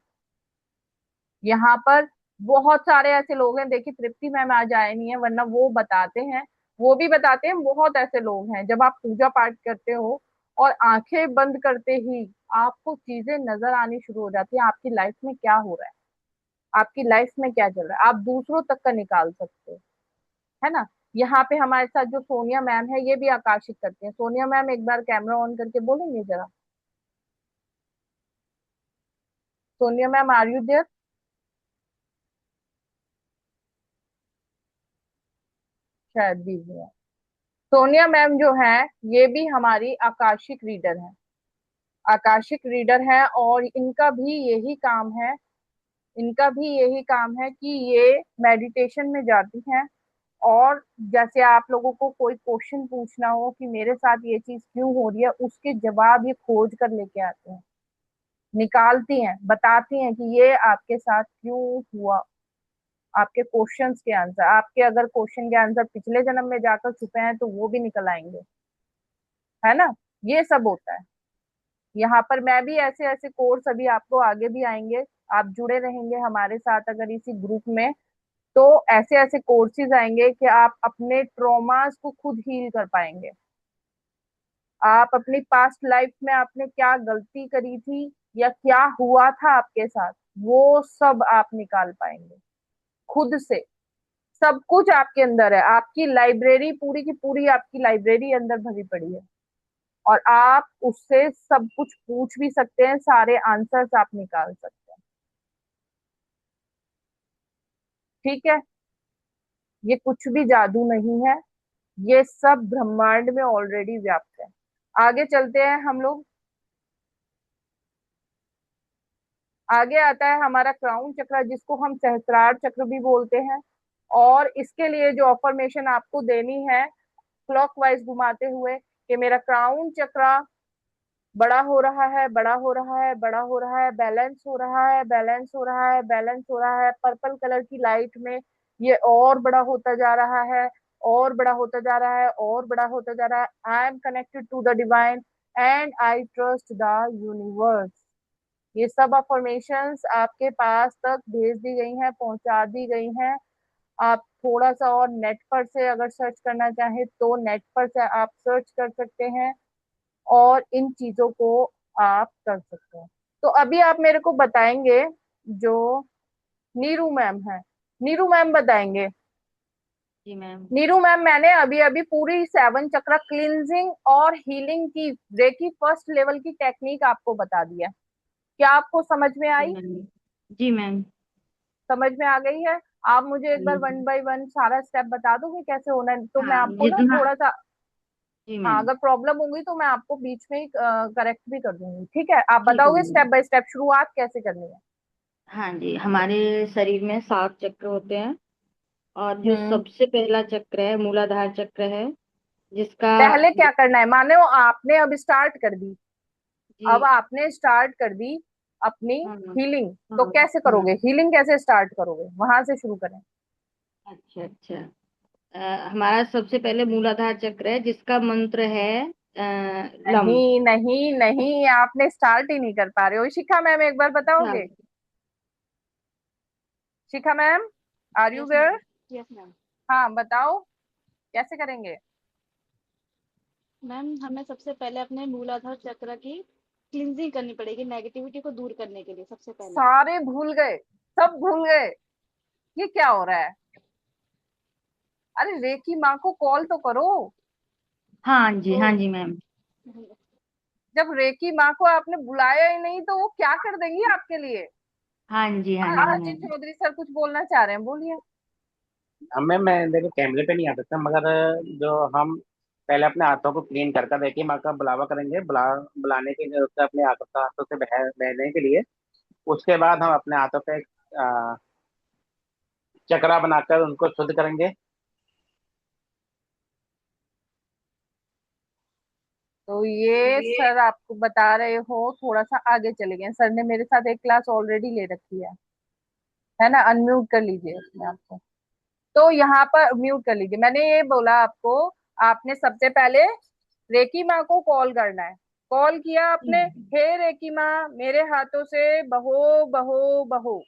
यहाँ पर बहुत सारे ऐसे लोग हैं, देखिए तृप्ति मैम आज आए नहीं है, वरना वो बताते हैं, वो भी बताते हैं। बहुत ऐसे लोग हैं, जब आप पूजा पाठ करते हो और आंखें बंद करते ही आपको चीजें नजर आनी शुरू हो जाती है, आपकी लाइफ में क्या हो रहा है, आपकी लाइफ में क्या चल रहा है, आप दूसरों तक का निकाल सकते हो, है ना? यहाँ पे हमारे साथ जो सोनिया मैम है, ये भी आकाशित करती है। सोनिया मैम, एक बार कैमरा ऑन करके बोलेंगे जरा? Sonia ma'am, are you there? शायद बिजी है। सोनिया मैम जो है, ये भी हमारी आकाशिक रीडर है। आकाशिक रीडर है, और इनका भी यही काम है कि ये मेडिटेशन में जाती हैं। और जैसे आप लोगों को कोई क्वेश्चन पूछना हो कि मेरे साथ ये चीज क्यों हो रही है, उसके जवाब ये खोज कर लेके आते हैं, निकालती हैं, बताती हैं कि ये आपके साथ क्यों हुआ। आपके क्वेश्चंस के आंसर, आपके अगर क्वेश्चन के आंसर पिछले जन्म में जाकर छुपे हैं तो वो भी निकल आएंगे, है ना। ये सब होता है यहाँ पर। मैं भी ऐसे ऐसे कोर्स अभी आपको आगे भी आएंगे, आप जुड़े रहेंगे हमारे साथ अगर इसी ग्रुप में, तो ऐसे ऐसे कोर्सेज आएंगे कि आप अपने ट्रॉमास को खुद हील कर पाएंगे। आप अपनी पास्ट लाइफ में आपने क्या गलती करी थी या क्या हुआ था आपके साथ, वो सब आप निकाल पाएंगे खुद से। सब कुछ आपके अंदर है, आपकी लाइब्रेरी पूरी की पूरी, आपकी लाइब्रेरी अंदर भरी पड़ी है। और आप उससे सब कुछ पूछ भी सकते हैं, सारे आंसर्स आप निकाल सकते हैं। ठीक है, ये कुछ भी जादू नहीं है, ये सब ब्रह्मांड में ऑलरेडी व्याप्त है। आगे चलते हैं हम लोग। आगे आता है हमारा क्राउन चक्र, जिसको हम सहस्त्रार चक्र भी बोलते हैं। और इसके लिए जो अफर्मेशन आपको देनी है क्लॉकवाइज घुमाते हुए, कि मेरा क्राउन चक्र बड़ा हो रहा है, बड़ा हो रहा है, बड़ा हो रहा है, बैलेंस हो रहा है, बैलेंस हो रहा है, बैलेंस हो रहा है। पर्पल कलर की लाइट में ये और बड़ा होता जा रहा है, और बड़ा होता जा रहा है, और बड़ा होता जा रहा है। I am connected to the divine and I trust the universe. ये सब अफर्मेशंस आपके पास तक भेज दी गई हैं, पहुंचा दी गई हैं। आप थोड़ा सा और नेट पर से अगर सर्च करना चाहें तो नेट पर से आप सर्च कर सकते हैं, और इन चीजों को आप कर सकते हैं। तो अभी आप मेरे को बताएंगे, जो नीरू मैम है, नीरू मैम बताएंगे। जी मैम। नीरू मैम, मैंने अभी अभी पूरी 7 चक्र क्लींजिंग और हीलिंग की रेकी फर्स्ट लेवल की टेक्निक आपको बता दिया। क्या आपको समझ में जी आई? मैम। जी मैम। समझ में आ गई है? आप मुझे एक बार जी। 1 बाय 1 सारा स्टेप बता दोगे कैसे होना है, तो मैं हाँ आपको ना जितना। थोड़ा सा, जी हाँ, मैम। अगर प्रॉब्लम होगी तो मैं आपको बीच में ही करेक्ट भी कर दूंगी। ठीक है, आप ठीक है बताओगे मैम। स्टेप बाय स्टेप शुरुआत कैसे करनी है? हाँ जी, हमारे शरीर में 7 चक्र होते हैं, और जो हम्म। सबसे पहला चक्र है मूलाधार चक्र है, जिसका। पहले क्या करना है, माने वो आपने अब स्टार्ट कर दी, जी। अब आपने स्टार्ट कर दी अपनी हाँ हीलिंग, तो हाँ कैसे हाँ। करोगे हीलिंग, कैसे स्टार्ट करोगे, वहां से शुरू करें। अच्छा अच्छा। हमारा सबसे पहले मूलाधार चक्र है, जिसका मंत्र है लम। नहीं नहीं नहीं, आपने स्टार्ट ही नहीं कर पा रहे हो। शिखा मैम, एक बार अच्छा। बताओगे? Shikha ma'am, are you yes where? Ma'am. Yes ma'am. हाँ, बताओ कैसे करेंगे। मैम, हमें सबसे पहले अपने मूलाधार चक्र की क्लींजिंग करनी पड़ेगी, नेगेटिविटी को दूर करने के लिए सबसे पहले। सारे भूल गए, सब भूल गए, ये क्या हो रहा है? अरे रेकी माँ को कॉल तो करो। हाँ जी मैम। जब रेकी माँ को आपने बुलाया ही नहीं तो वो क्या कर देंगी आपके लिए? हाँ जी सचिन मैम। चौधरी सर कुछ बोलना चाह रहे हैं, बोलिए। अब मैं देखो कैमरे पे नहीं आ सकता, मगर जो हम पहले अपने हाथों को क्लीन कर कर देखिए, माँ का बुलावा करेंगे, बुलाने के लिए उससे अपने हाथों से बहने के लिए। उसके बाद हम अपने हाथों पे चक्रा बनाकर उनको शुद्ध करेंगे। तो ये सर आपको बता रहे हो, थोड़ा सा आगे चले गए। सर ने मेरे साथ एक क्लास ऑलरेडी ले रखी है ना। अनम्यूट कर लीजिए अपने आप को। तो यहाँ पर म्यूट कर लीजिए। मैंने ये बोला आपको, आपने सबसे पहले रेकी माँ को कॉल करना है। कॉल किया आपने, हे रेकी माँ मेरे हाथों से बहो बहो बहो,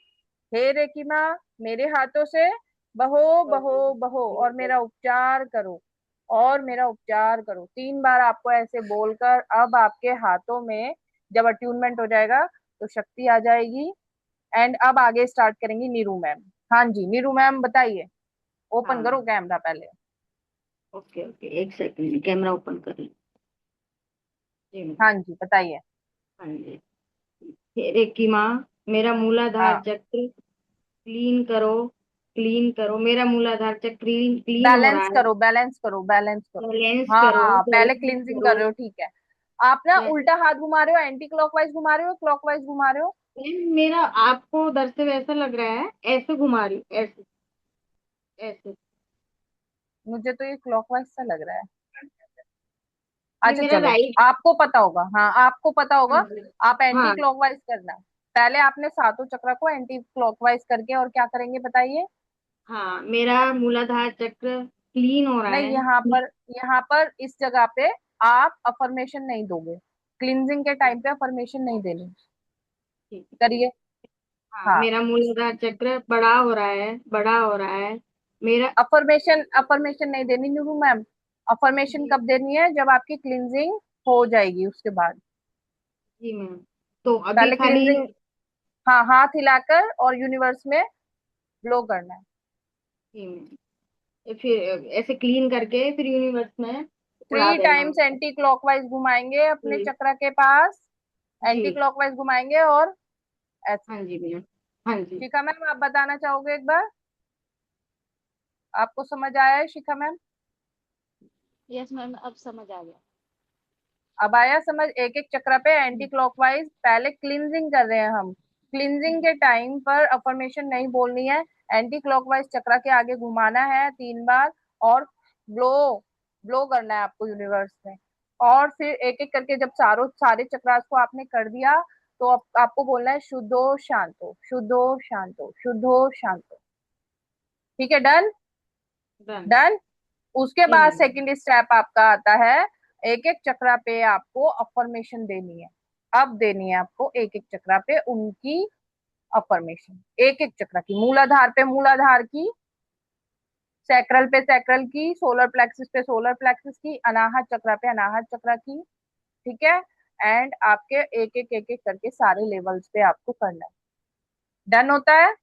हे रेकी माँ मेरे हाथों से बहो बहो बहो, और मेरा उपचार करो, और मेरा उपचार करो। 3 बार आपको ऐसे बोलकर अब आपके हाथों में जब अट्यूनमेंट हो जाएगा तो शक्ति आ जाएगी। एंड अब आगे स्टार्ट करेंगी नीरू मैम। हाँ जी, नीरू मैम बताइए, ओपन हाँ। करो कैमरा पहले। ओके ओके, एक सेकंड, कैमरा ओपन कर ली। जी मैम। हाँ जी, बताइए। हाँ जी। हे रेकी माँ, मेरा मूलाधार हाँ, चक्र क्लीन करो, क्लीन करो, मेरा मूलाधार चक्र क्लीन क्लीन हो रहा बैलेंस है। करो, बैलेंस करो, बैलेंस करो। बैलेंस करो, हाँ, पहले बैलेंस क्लींजिंग करो। कर रहे हो, ठीक है। आप ना उल्टा हाथ घुमा रहे हो, एंटी क्लॉकवाइज घुमा रहे हो, क्लॉकवाइज घुमा रहे हो? मेरा आपको उधर से वैसा लग रहा है, ऐसे घुमा रही हूँ, ऐसे, ऐसे। मुझे तो ये क्लॉकवाइज सा लग रहा है। ये अच्छा मेरा चलो, राइट। आपको पता होगा, हाँ आपको पता हाँ होगा। जी। आप एंटी हाँ क्लॉकवाइज करना। पहले आपने सातों चक्र को एंटी क्लॉकवाइज करके और क्या करेंगे बताइए? हाँ, मेरा मूलाधार चक्र क्लीन हो रहा नहीं, है। यहाँ पर इस जगह पे आप अफर्मेशन नहीं दोगे। क्लिनजिंग के टाइम पे अफर्मेशन नहीं देनी। ठीक है। करिए। हाँ, हाँ, मेरा मूलाधार चक्र बड़ा हो रहा है, बड़ा हो रहा है मेरा। अफर्मेशन अफर्मेशन नहीं देनी नीरू मैम। अफर्मेशन जी। कब देनी है? जब आपकी क्लिनजिंग हो जाएगी उसके बाद। जी मैम। तो अभी पहले खाली। क्लिनजिंग, हाँ, हाथ हिलाकर और यूनिवर्स में ब्लो करना है। जी मैम, फिर ऐसे क्लीन करके फिर यूनिवर्स में उड़ा 3 देना टाइम्स है। एंटी क्लॉकवाइज घुमाएंगे अपने जी। चक्र के पास। जी। एंटी क्लॉकवाइज घुमाएंगे और ऐसे। हाँ जी मैम। हाँ जी। शिखा मैम, आप बताना चाहोगे एक बार? आपको समझ आया है शिखा मैम? यस मैम, अब समझ आ गया। अब आया समझ? एक एक चक्र पे एंटी क्लॉकवाइज पहले क्लींजिंग कर रहे हैं हम। क्लींजिंग के टाइम पर अफर्मेशन नहीं बोलनी है। एंटी क्लॉकवाइज चक्र के आगे घुमाना है 3 बार और ब्लो ब्लो करना है आपको यूनिवर्स में। और फिर एक एक करके जब सारे चक्रास को आपने कर दिया, तो आपको बोलना है शुद्धो शांतो, शुद्धो शांतो, शुद्धो शांतो। ठीक है, डन? डन। डन। उसके जी बाद मैम। सेकंड स्टेप आपका आता है। एक एक चक्रा पे आपको अफर्मेशन देनी है। अब देनी है आपको एक एक चक्रा पे उनकी अफर्मेशन। एक एक चक्र की, मूलाधार पे मूलाधार की, सैक्रल पे सैक्रल की, सोलर प्लेक्सिस पे सोलर प्लेक्सिस की, अनाहत चक्र पे अनाहत चक्र की। ठीक है। एंड आपके एक एक करके सारे लेवल्स पे आपको करना है। डन होता है?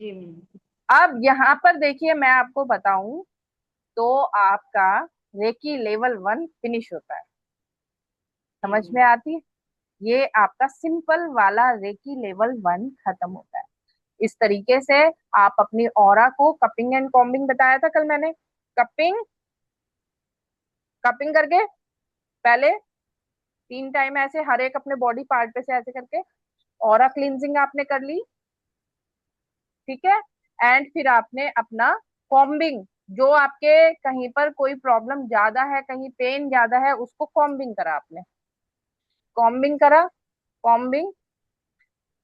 जी मैम। अब यहाँ पर देखिए, मैं आपको बताऊं तो आपका रेकी लेवल 1 फिनिश होता है। जी समझ में मैम। आती है? ये आपका सिंपल वाला रेकी लेवल 1 खत्म होता है। इस तरीके से आप अपनी ऑरा को कपिंग एंड कॉम्बिंग बताया था कल मैंने। कपिंग कपिंग करके पहले 3 टाइम ऐसे हर एक अपने बॉडी पार्ट पे से ऐसे करके ऑरा क्लींजिंग आपने कर ली। ठीक है। एंड फिर आपने अपना कॉम्बिंग, जो आपके कहीं पर कोई प्रॉब्लम ज्यादा है, कहीं पेन ज्यादा है, उसको कॉम्बिंग करा आपने। कॉम्बिंग करा, कॉम्बिंग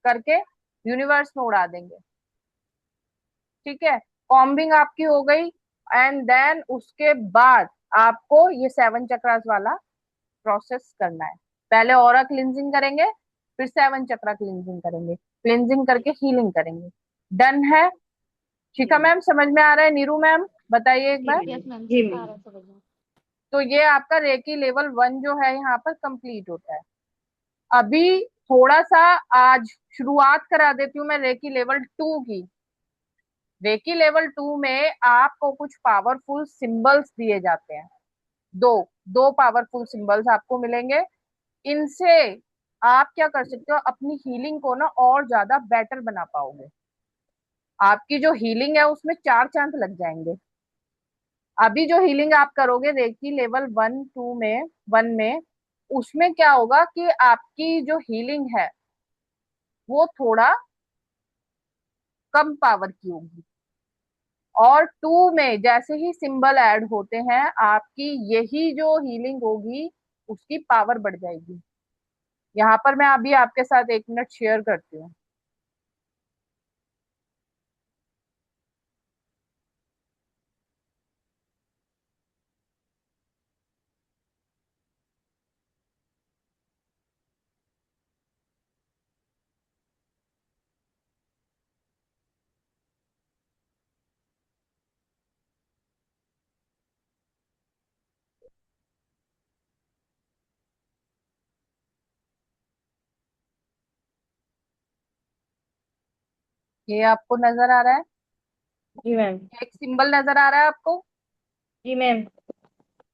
करके यूनिवर्स में उड़ा देंगे। ठीक है। कॉम्बिंग आपकी हो गई। एंड देन उसके बाद आपको ये 7 चक्रास वाला प्रोसेस करना है। पहले ऑरा क्लिंजिंग करेंगे, फिर 7 चक्रा क्लिंजिंग करेंगे, क्लिंजिंग करके हीलिंग करेंगे। डन है? जी शिखा मैम। मैम समझ में आ रहा है? नीरू मैम बताइए एक जी बार। मैम। यस मैम, जी आ मैम। रहा है समझ में। तो ये आपका रेकी लेवल 1 जो है यहाँ पर कंप्लीट होता है। अभी थोड़ा सा आज शुरुआत करा देती हूँ मैं रेकी लेवल 2 की। रेकी लेवल 2 में आपको कुछ पावरफुल सिंबल्स दिए जाते हैं। दो दो पावरफुल सिंबल्स आपको मिलेंगे। इनसे आप क्या कर सकते हो, अपनी हीलिंग को ना और ज्यादा बेटर बना पाओगे। आपकी जो हीलिंग है उसमें 4 चांद लग जाएंगे। अभी जो हीलिंग आप करोगे रेकी लेवल 1 2 में 1 में, उसमें क्या होगा कि आपकी जो हीलिंग है वो थोड़ा कम पावर की होगी। और 2 में जैसे ही सिंबल ऐड होते हैं, आपकी यही जो हीलिंग होगी उसकी पावर बढ़ जाएगी। यहाँ पर मैं अभी आपके साथ 1 मिनट शेयर करती हूँ। ये आपको नजर आ रहा है? जी मैम। एक सिंबल नजर आ रहा है आपको? जी मैम।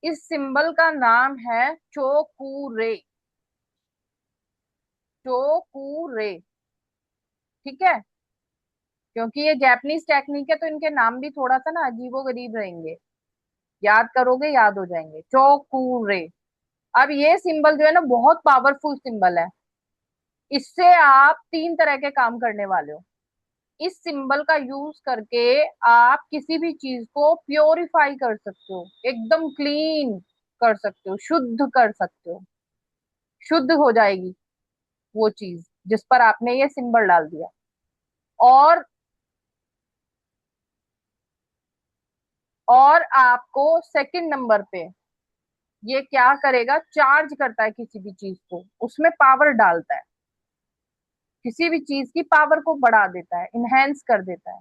इस सिंबल का नाम है चोकूरे। चोकूरे। ठीक है, क्योंकि ये जापानीज टेक्निक है तो इनके नाम भी थोड़ा सा ना अजीबो गरीब रहेंगे। याद करोगे याद हो जाएंगे। चोकूरे। अब ये सिंबल जो है ना बहुत पावरफुल सिंबल है। इससे आप तीन तरह के काम करने वाले हो। इस सिंबल का यूज करके आप किसी भी चीज को प्योरीफाई कर सकते हो, एकदम क्लीन कर सकते हो, शुद्ध कर सकते हो। शुद्ध हो जाएगी वो चीज जिस पर आपने ये सिंबल डाल दिया। और आपको सेकंड नंबर पे ये क्या करेगा, चार्ज करता है किसी भी चीज को, उसमें पावर डालता है, किसी भी चीज की पावर को बढ़ा देता है, इनहेंस कर देता है।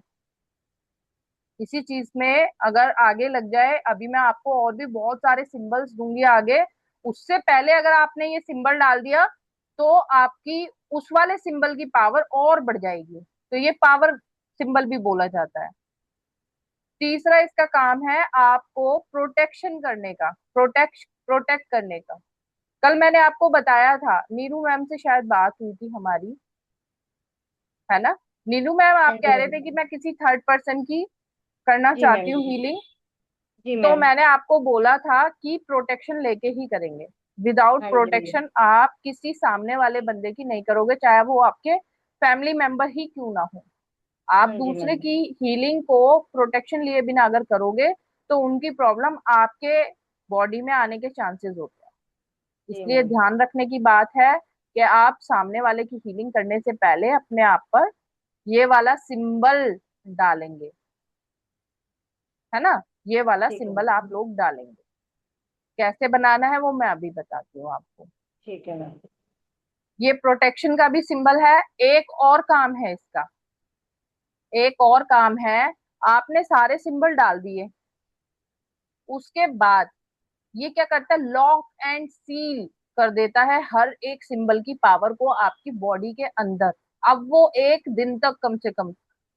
किसी चीज में अगर आगे लग जाए, अभी मैं आपको और भी बहुत सारे सिंबल्स दूंगी आगे, उससे पहले अगर आपने ये सिंबल डाल दिया तो आपकी उस वाले सिंबल की पावर और बढ़ जाएगी, तो ये पावर सिंबल भी बोला जाता है। तीसरा इसका काम है आपको प्रोटेक्शन करने का, प्रोटेक्ट करने का। कल मैंने आपको बताया था, नीरू मैम से शायद बात हुई थी हमारी, है ना। नीलू मैम आप हाँ जी कह रहे मैम। थे कि मैं किसी थर्ड पर्सन की करना जी चाहती मैम। हूँ हीलिंग। जी तो मैम। मैंने आपको बोला था कि प्रोटेक्शन लेके ही करेंगे। विदाउट हाँ जी मैम। प्रोटेक्शन आप किसी सामने वाले बंदे की नहीं करोगे, चाहे वो आपके फैमिली मेंबर ही क्यों ना हो। आप हाँ जी दूसरे मैम। की हीलिंग को प्रोटेक्शन लिए बिना अगर करोगे तो उनकी प्रॉब्लम आपके बॉडी में आने के चांसेस होते हैं। जी इसलिए मैम। ध्यान रखने की बात है कि आप सामने वाले की हीलिंग करने से पहले अपने आप पर ये वाला सिंबल डालेंगे, है ना। ये वाला ठीक है सिंबल आप मैम। लोग डालेंगे। कैसे बनाना है वो मैं अभी बताती हूँ आपको। ठीक है मैम। ये प्रोटेक्शन का भी सिंबल है। एक और काम है इसका, एक और काम है। आपने सारे सिंबल डाल दिए, उसके बाद ये क्या करता है, लॉक एंड सील कर देता है हर एक सिंबल की पावर को आपकी बॉडी के अंदर। अब वो एक दिन तक, कम से कम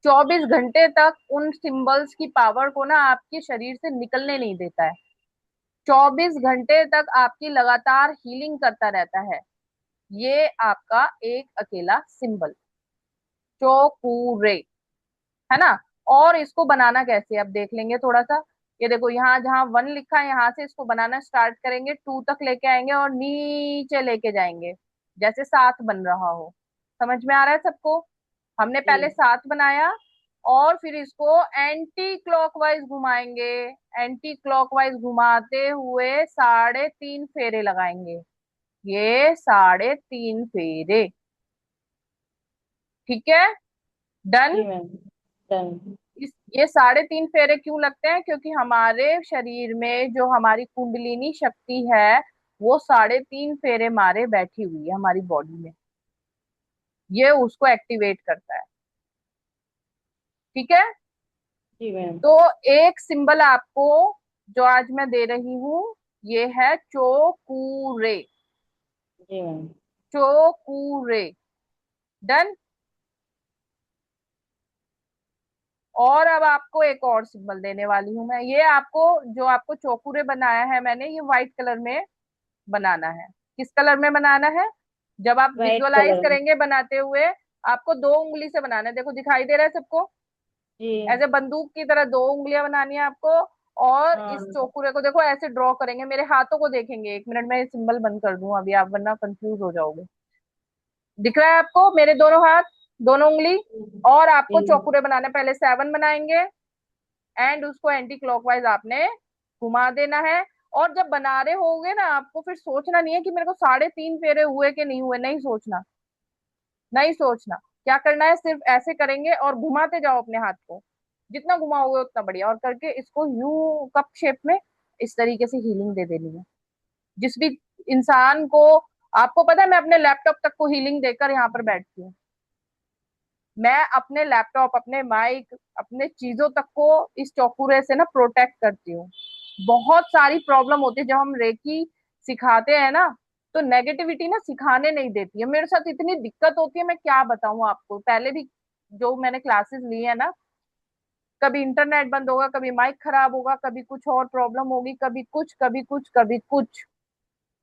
24 घंटे तक उन सिंबल्स की पावर को ना आपके शरीर से निकलने नहीं देता है। 24 घंटे तक आपकी लगातार हीलिंग करता रहता है। ये आपका एक अकेला सिंबल चोकूरे, है ना। और इसको बनाना कैसे अब देख लेंगे थोड़ा सा। ये देखो यहाँ जहाँ 1 लिखा है, यहाँ से इसको बनाना स्टार्ट करेंगे, 2 तक लेके आएंगे और नीचे लेके जाएंगे, जैसे 7 बन रहा हो। समझ में आ रहा है सबको। हमने जी। पहले 7 बनाया और फिर इसको एंटी क्लॉकवाइज घुमाएंगे। एंटी क्लॉकवाइज घुमाते हुए 3.5 फेरे लगाएंगे। ये 3.5 फेरे। ठीक है, डन। जी मैम। डन। ये 3.5 फेरे क्यों लगते हैं, क्योंकि हमारे शरीर में जो हमारी कुंडलिनी शक्ति है वो 3.5 फेरे मारे बैठी हुई है हमारी बॉडी में। ये उसको एक्टिवेट करता है। ठीक है। जी मैम। तो एक सिंबल आपको जो आज मैं दे रही हूं ये है चोकूरे। जी मैम। चोकूरे, डन। और अब आपको एक और सिंबल देने वाली हूं मैं। ये आपको, जो आपको चौकुरे बनाया है मैंने, ये व्हाइट कलर में बनाना है। किस कलर में बनाना है, जब आप वाइट विजुअलाइज कलर में। करेंगे बनाते हुए, आपको 2 उंगली से बनाना है। देखो दिखाई दे रहा है सबको, जी। ऐसे बंदूक की तरह 2 उंगलियां बनानी है आपको। और इस हाँ। चौकुरे को देखो ऐसे ड्रॉ करेंगे, मेरे हाथों को देखेंगे। 1 मिनट में सिंबल बंद कर दूं अभी, आप वरना कंफ्यूज हो जाओगे। दिख रहा है आपको मेरे दोनों हाथ, 2 उंगली। और आपको जी। चौकुरे बनाने, पहले 7 बनाएंगे एंड उसको एंटी क्लॉकवाइज आपने घुमा देना है। और जब बना रहे होगे ना, आपको फिर सोचना नहीं है कि मेरे को 3.5 फेरे हुए कि नहीं हुए, नहीं सोचना, नहीं सोचना। क्या करना है, सिर्फ ऐसे करेंगे और घुमाते जाओ अपने हाथ को। जितना घुमाओगे उतना बढ़िया, और करके इसको यू कप शेप में इस तरीके से हीलिंग दे देनी है जिस भी इंसान को। आपको पता है मैं अपने लैपटॉप तक को हीलिंग देकर यहाँ पर बैठती हूँ। मैं अपने लैपटॉप, अपने माइक, अपने चीजों तक को इस चौकुरे से ना प्रोटेक्ट करती हूँ। बहुत सारी प्रॉब्लम होती है जब हम रेकी सिखाते हैं ना, तो नेगेटिविटी ना सिखाने नहीं देती है। मेरे साथ इतनी दिक्कत होती है, मैं क्या बताऊं आपको। पहले भी जो मैंने क्लासेस ली है ना, कभी इंटरनेट बंद होगा, कभी माइक खराब होगा, कभी कुछ और प्रॉब्लम होगी, कभी कुछ कभी कुछ कभी कुछ।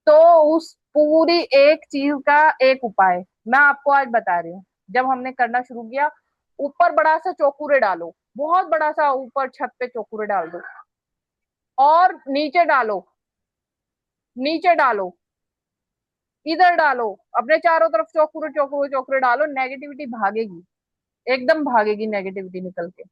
तो उस पूरी एक चीज का एक उपाय मैं आपको आज बता रही हूँ। जब हमने करना शुरू किया, ऊपर बड़ा सा चौकुरे डालो, बहुत बड़ा सा ऊपर छत पे चौकुरे डाल दो, और नीचे डालो, नीचे डालो, इधर डालो, अपने चारों तरफ चौकुरे चौकुरे चौकुरे डालो, नेगेटिविटी भागेगी, एकदम भागेगी नेगेटिविटी निकल के।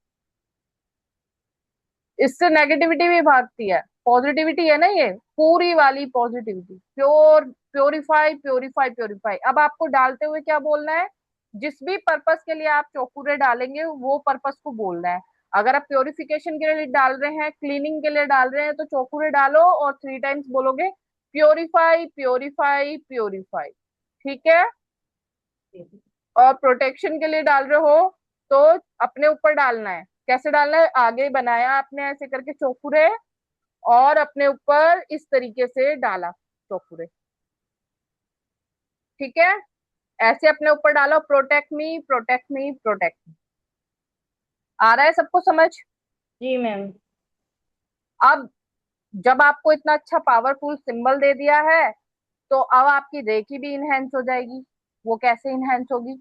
इससे नेगेटिविटी भी भागती है, पॉजिटिविटी है ना ये, पूरी वाली positivity, pure, purify purify purify. अब आपको डालते हुए क्या बोलना है, जिस भी पर्पस के लिए आप चौकुरे डालेंगे वो पर्पस को बोलना है। अगर आप प्योरिफिकेशन के लिए डाल रहे हैं, क्लीनिंग के लिए डाल रहे हैं, तो चौकुरे डालो और 3 टाइम्स बोलोगे प्योरीफाई प्योरीफाई प्योरीफाई, ठीक है। और प्रोटेक्शन के लिए डाल रहे हो तो अपने ऊपर डालना है। कैसे डालना है, आगे बनाया आपने ऐसे करके चौकुरे, और अपने ऊपर इस तरीके से डाला चौकुरे, ठीक है। ऐसे अपने ऊपर डालो, protect me protect me protect me. आ रहा है सबको समझ? जी मैम। अब जब आपको इतना अच्छा पावरफुल सिंबल दे दिया है, तो अब आपकी रेकी भी इनहेंस हो जाएगी। वो कैसे इनहेंस होगी,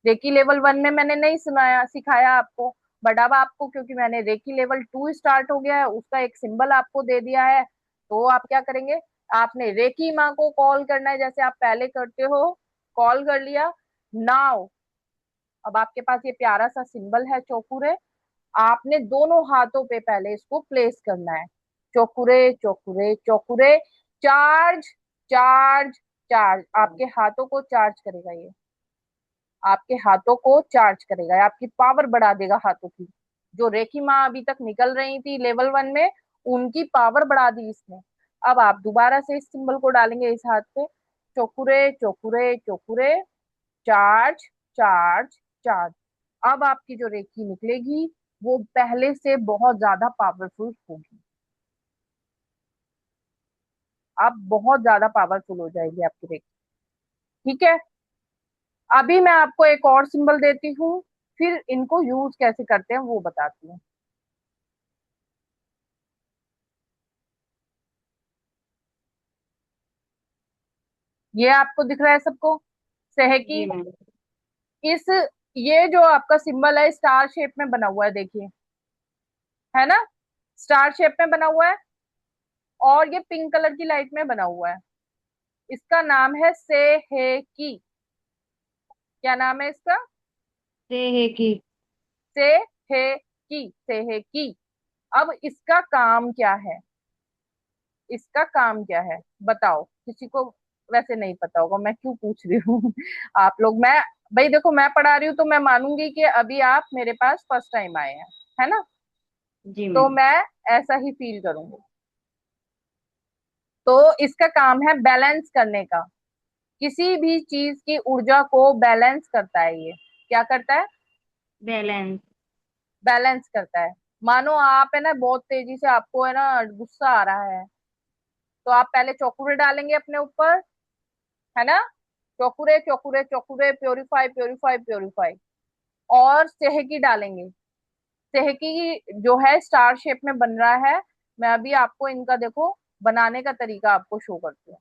रेकी लेवल 1 में मैंने नहीं सुनाया, सिखाया आपको, बट अब आपको, क्योंकि मैंने रेकी लेवल 2 स्टार्ट हो गया है, उसका एक सिंबल आपको दे दिया है, तो आप क्या करेंगे, आपने रेकी माँ को कॉल करना है जैसे आप पहले करते हो, कॉल कर लिया नाउ। अब आपके पास ये प्यारा सा सिंबल है चौकुरे, आपने दोनों हाथों पे पहले इसको प्लेस करना है, चौकुरे चौकुरे चौकुरे, चार्ज चार्ज चार्ज, आपके हाथों को चार्ज करेगा ये, आपके हाथों को चार्ज करेगा, आपकी पावर बढ़ा देगा हाथों की। जो रेखी माँ अभी तक निकल रही थी लेवल 1 में, उनकी पावर बढ़ा दी इसने। अब आप दोबारा से इस सिंबल को डालेंगे इस हाथ पे, चौकुरे चौकुरे चौकुरे, चार्ज चार्ज चार्ज। अब आपकी जो रेखी निकलेगी वो पहले से बहुत ज्यादा पावरफुल होगी, अब बहुत ज्यादा पावरफुल हो जाएगी आपकी रेखी, ठीक है। अभी मैं आपको एक और सिंबल देती हूँ, फिर इनको यूज कैसे करते हैं वो बताती हूँ। ये आपको दिख रहा है सबको, जी सहकी, मैम। इस, ये जो आपका सिंबल है स्टार शेप में बना हुआ है, देखिए, है ना, स्टार शेप में बना हुआ है, और ये पिंक कलर की लाइट में बना हुआ है, इसका नाम है सेहेकी। क्या नाम है इसका, से है कि। सेहेकी, सेहेकी। अब इसका काम क्या है, इसका काम क्या है बताओ, किसी को वैसे नहीं पता होगा, मैं क्यों पूछ रही हूँ आप लोग, मैं, भाई देखो मैं पढ़ा रही हूँ तो मैं मानूंगी कि अभी आप मेरे पास फर्स्ट टाइम आए हैं, है ना, जी तो मैम। मैं ऐसा ही फील करूंगी। तो इसका काम है बैलेंस करने का, किसी भी चीज की ऊर्जा को बैलेंस करता है ये, क्या करता है, बैलेंस। बैलेंस करता है। मानो आप है ना बहुत तेजी से, आपको है ना गुस्सा आ रहा है, तो आप पहले चौकुरे डालेंगे अपने ऊपर, है ना, चौकुरे चौकुरे चौकुरे, प्योरीफाई प्योरीफाई प्योरीफाई, और सेहकी डालेंगे। सेहकी जो है स्टार शेप में बन रहा है, मैं अभी आपको इनका देखो बनाने का तरीका आपको शो करती हूँ।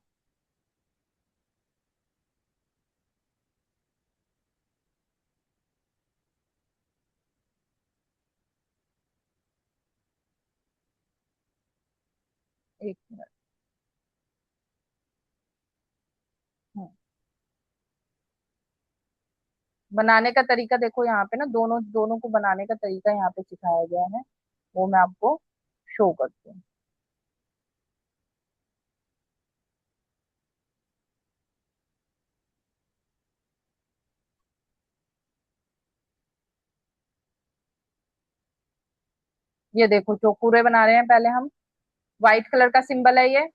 एक मिनट। हम्म, बनाने का तरीका देखो यहाँ पे ना, दोनों दोनों को बनाने का तरीका यहाँ पे सिखाया गया है, वो मैं आपको शो करती हूँ। ये देखो चौकुरे बना रहे हैं पहले हम, व्हाइट कलर का सिंबल है ये,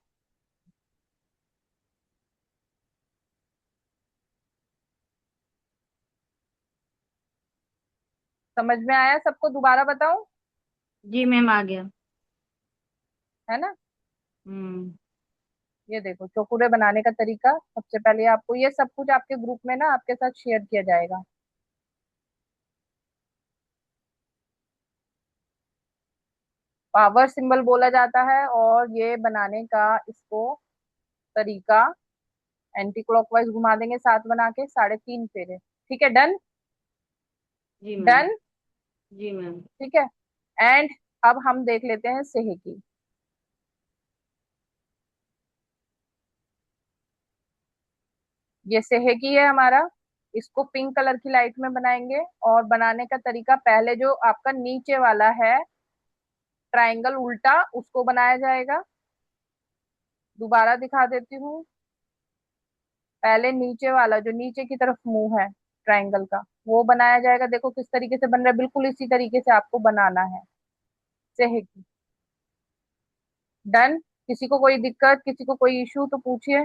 समझ में आया सबको, दोबारा बताऊं, जी मैम आ गया। है ना। हम्म। ये देखो चौकुरे बनाने का तरीका, सबसे पहले आपको ये सब कुछ आपके ग्रुप में ना आपके साथ शेयर किया जाएगा। पावर सिंबल बोला जाता है, और ये बनाने का इसको तरीका, एंटी क्लॉकवाइज घुमा देंगे 7 बना के, 3.5 फेरे, ठीक है, डन। जी मैम। डन। जी मैम। ठीक है। एंड अब हम देख लेते हैं सेहकी। ये सेहकी है हमारा। इसको पिंक कलर की लाइट में बनाएंगे। और बनाने का तरीका, पहले जो आपका नीचे वाला है ट्रायंगल उल्टा, उसको बनाया जाएगा। दोबारा दिखा देती हूँ। पहले नीचे वाला जो नीचे की तरफ मुंह है ट्रायंगल का, वो बनाया जाएगा। देखो किस तरीके से बन रहा है, बिल्कुल इसी तरीके से आपको बनाना है सेहकी। डन। किसी को कोई दिक्कत, किसी को कोई इशू तो पूछिए।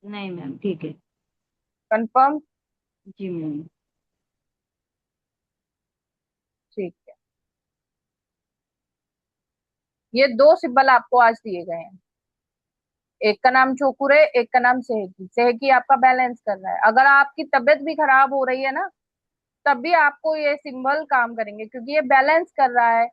नहीं मैम, ठीक है। कंफर्म। जी मैम। ठीक है। ये दो सिंबल आपको आज दिए गए हैं। एक का नाम चोकुरे, एक का नाम सेहकी। सेहकी आपका बैलेंस कर रहा है। अगर आपकी तबीयत भी खराब हो रही है ना, तब भी आपको ये सिंबल काम करेंगे, क्योंकि ये बैलेंस कर रहा है।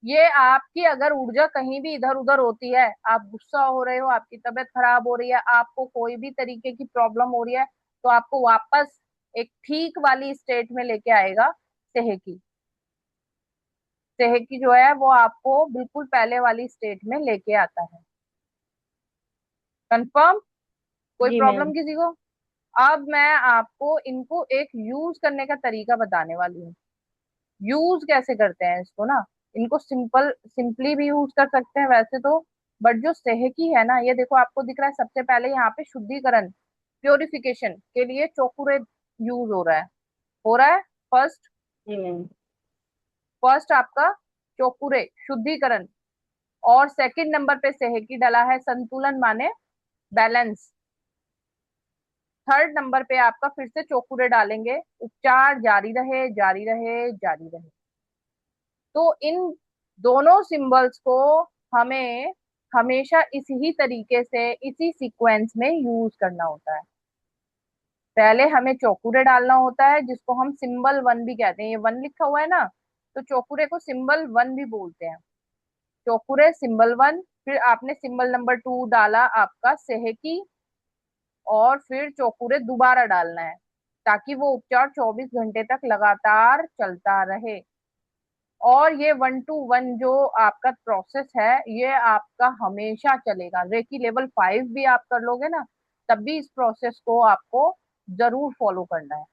ये आपकी अगर ऊर्जा कहीं भी इधर उधर होती है, आप गुस्सा हो रहे हो, आपकी तबीयत खराब हो रही है, आपको कोई भी तरीके की प्रॉब्लम हो रही है, तो आपको वापस एक ठीक वाली स्टेट में लेके आएगा सेहकी। सेहकी जो है वो आपको बिल्कुल पहले वाली स्टेट में लेके आता है। कंफर्म। कोई जी प्रॉब्लम मैम। किसी को? अब मैं आपको इनको एक यूज करने का तरीका बताने वाली हूँ। यूज कैसे करते हैं इसको ना। इनको सिंपली भी यूज कर सकते हैं वैसे तो। बट जो सेहकी है ना, ये देखो आपको दिख रहा है, सबसे पहले यहाँ पे शुद्धिकरण, प्योरिफिकेशन के लिए चोकुरे यूज हो रहा है फर्स्ट। जी मैम। फर्स्ट आपका चोकुरे शुद्धिकरण। और सेकंड नंबर पे सेहकी डला है, संतुलन माने बैलेंस। थर्ड नंबर पे आपका फिर से चोकुरे डालेंगे, उपचार जारी रहे जारी रहे जारी रहे। तो इन दोनों सिंबल्स को हमें हमेशा इसी तरीके से इसी सीक्वेंस में यूज करना होता है। पहले हमें चौकुरे डालना होता है, जिसको हम सिंबल वन भी कहते हैं। ये वन लिखा हुआ है ना, तो चौकुरे को सिंबल वन भी बोलते हैं। चौकुरे सिंबल वन। फिर आपने सिंबल नंबर टू डाला आपका सेहकी। और फिर चौकुरे दोबारा डालना है, ताकि वो उपचार 24 घंटे तक लगातार चलता रहे। और ये 1 to 1 जो आपका प्रोसेस है, ये आपका हमेशा चलेगा। रेकी लेवल 5 भी आप कर लोगे ना, तब भी इस प्रोसेस को आपको जरूर फॉलो करना है।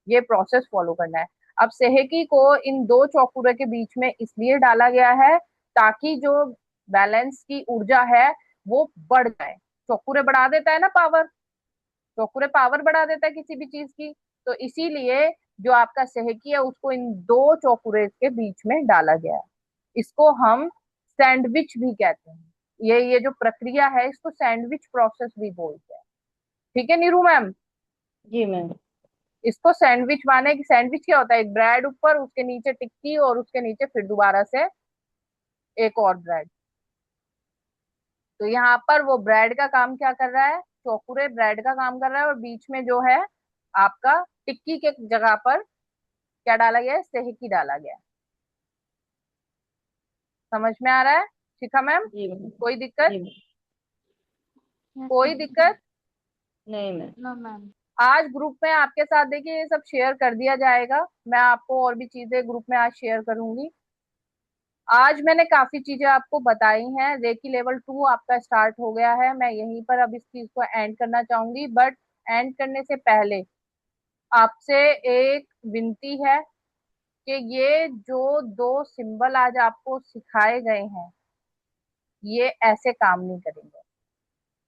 ये प्रोसेस फॉलो करना है। अब सेहकी को इन दो चौकुरे के बीच में इसलिए डाला गया है, ताकि जो बैलेंस की ऊर्जा है वो बढ़ जाए। चौकुरे बढ़ा देता है ना पावर। चौकुरे पावर बढ़ा देता है किसी भी चीज की। तो इसीलिए जो आपका सेहकी है, उसको इन दो चौकुरे के बीच में डाला गया है। इसको हम सैंडविच भी कहते हैं। ये जो प्रक्रिया है, इसको सैंडविच प्रोसेस भी बोलते हैं। ठीक है नीरू मैम। जी मैम। इसको सैंडविच माने कि सैंडविच क्या होता है, एक ब्रेड ऊपर, उसके नीचे टिक्की, और उसके नीचे फिर दोबारा से एक और ब्रेड। तो यहाँ पर वो ब्रेड का काम क्या कर रहा है, चौकुरे ब्रेड का काम कर रहा है, और बीच में जो है आपका टिक्की के जगह पर क्या डाला गया है, सेहकी डाला गया है। समझ में आ रहा है शिखा मैम? जी मैम। कोई दिक्कत? जी मैम। यस कोई मैम। दिक्कत? नहीं मैम। No ma'am. आज ग्रुप में आपके साथ देखिए ये सब शेयर कर दिया जाएगा। मैं आपको और भी चीजें ग्रुप में आज शेयर करूंगी। आज मैंने काफी चीजें आपको बताई हैं। रेकी लेवल 2 आपका स्टार्ट हो गया है। मैं यहीं पर अब इस चीज को एंड करना चाहूंगी, बट एंड करने से पहले आपसे एक विनती है कि ये जो दो सिंबल आज आपको सिखाए गए हैं, ये ऐसे काम नहीं करेंगे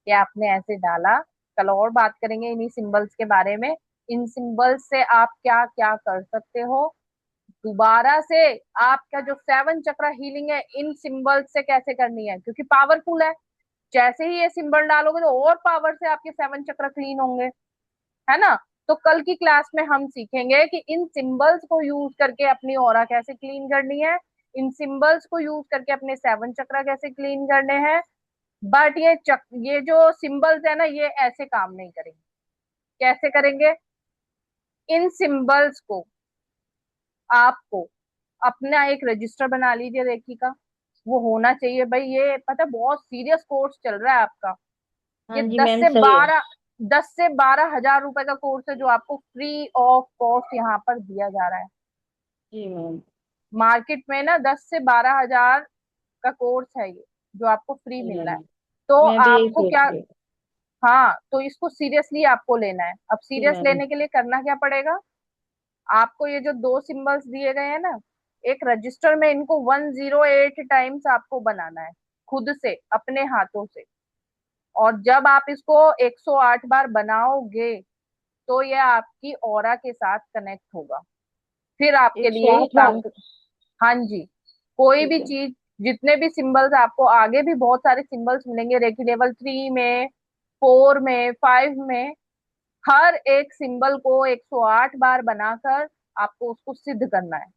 कि आपने ऐसे डाला। कल और बात करेंगे इन्हीं सिंबल्स के बारे में। इन सिंबल्स से आप क्या क्या कर सकते हो। दोबारा से आपका जो 7 चक्र हीलिंग है, इन सिंबल्स से कैसे करनी है, क्योंकि पावरफुल है। जैसे ही ये सिंबल डालोगे तो और पावर से आपके 7 चक्र क्लीन होंगे, है ना। तो कल की क्लास में हम सीखेंगे कि इन सिंबल्स को यूज करके अपनी ऑरा कैसे क्लीन करनी है, इन सिंबल्स को यूज करके अपने 7 चक्र कैसे क्लीन करने हैं। बट ये जो सिंबल्स है ना, ये ऐसे काम नहीं करेंगे। कैसे करेंगे? इन सिंबल्स को आपको अपना एक रजिस्टर बना लीजिए रेकी का। वो होना चाहिए भाई। ये पता है, बहुत सीरियस कोर्स चल रहा है आपका। हाँ ये जी दस मैम, से सही है। बारह 10 से 12 हजार रुपए का कोर्स है, जो आपको फ्री ऑफ कॉस्ट यहाँ पर दिया जा रहा है। जी मैम। मार्केट में ना 10 से 12 हजार का कोर्स है ये, जो आपको फ्री जी मिल रहा मैम, है। तो मैं भी यही आपको सोच क्या, रही हूँ। हाँ, तो इसको सीरियसली आपको लेना है। अब जी सीरियस मैम। लेने के लिए करना क्या पड़ेगा, आपको ये जो दो सिंबल्स दिए गए हैं ना, एक रजिस्टर में इनको 108 टाइम्स आपको बनाना है, खुद से अपने हाथों से। और जब आप इसको 108 बार बनाओगे तो ये आपकी ऑरा के साथ कनेक्ट होगा, फिर आपके एक सौ लिए ये आठ बार काम। हाँ जी, कोई ठीक भी है। चीज, जितने भी सिंबल्स आपको आगे भी बहुत सारे सिंबल्स मिलेंगे, रेकी लेवल 3 में, 4 में, 5 में, हर एक सिंबल को 108 बार बनाकर आपको उसको सिद्ध करना है,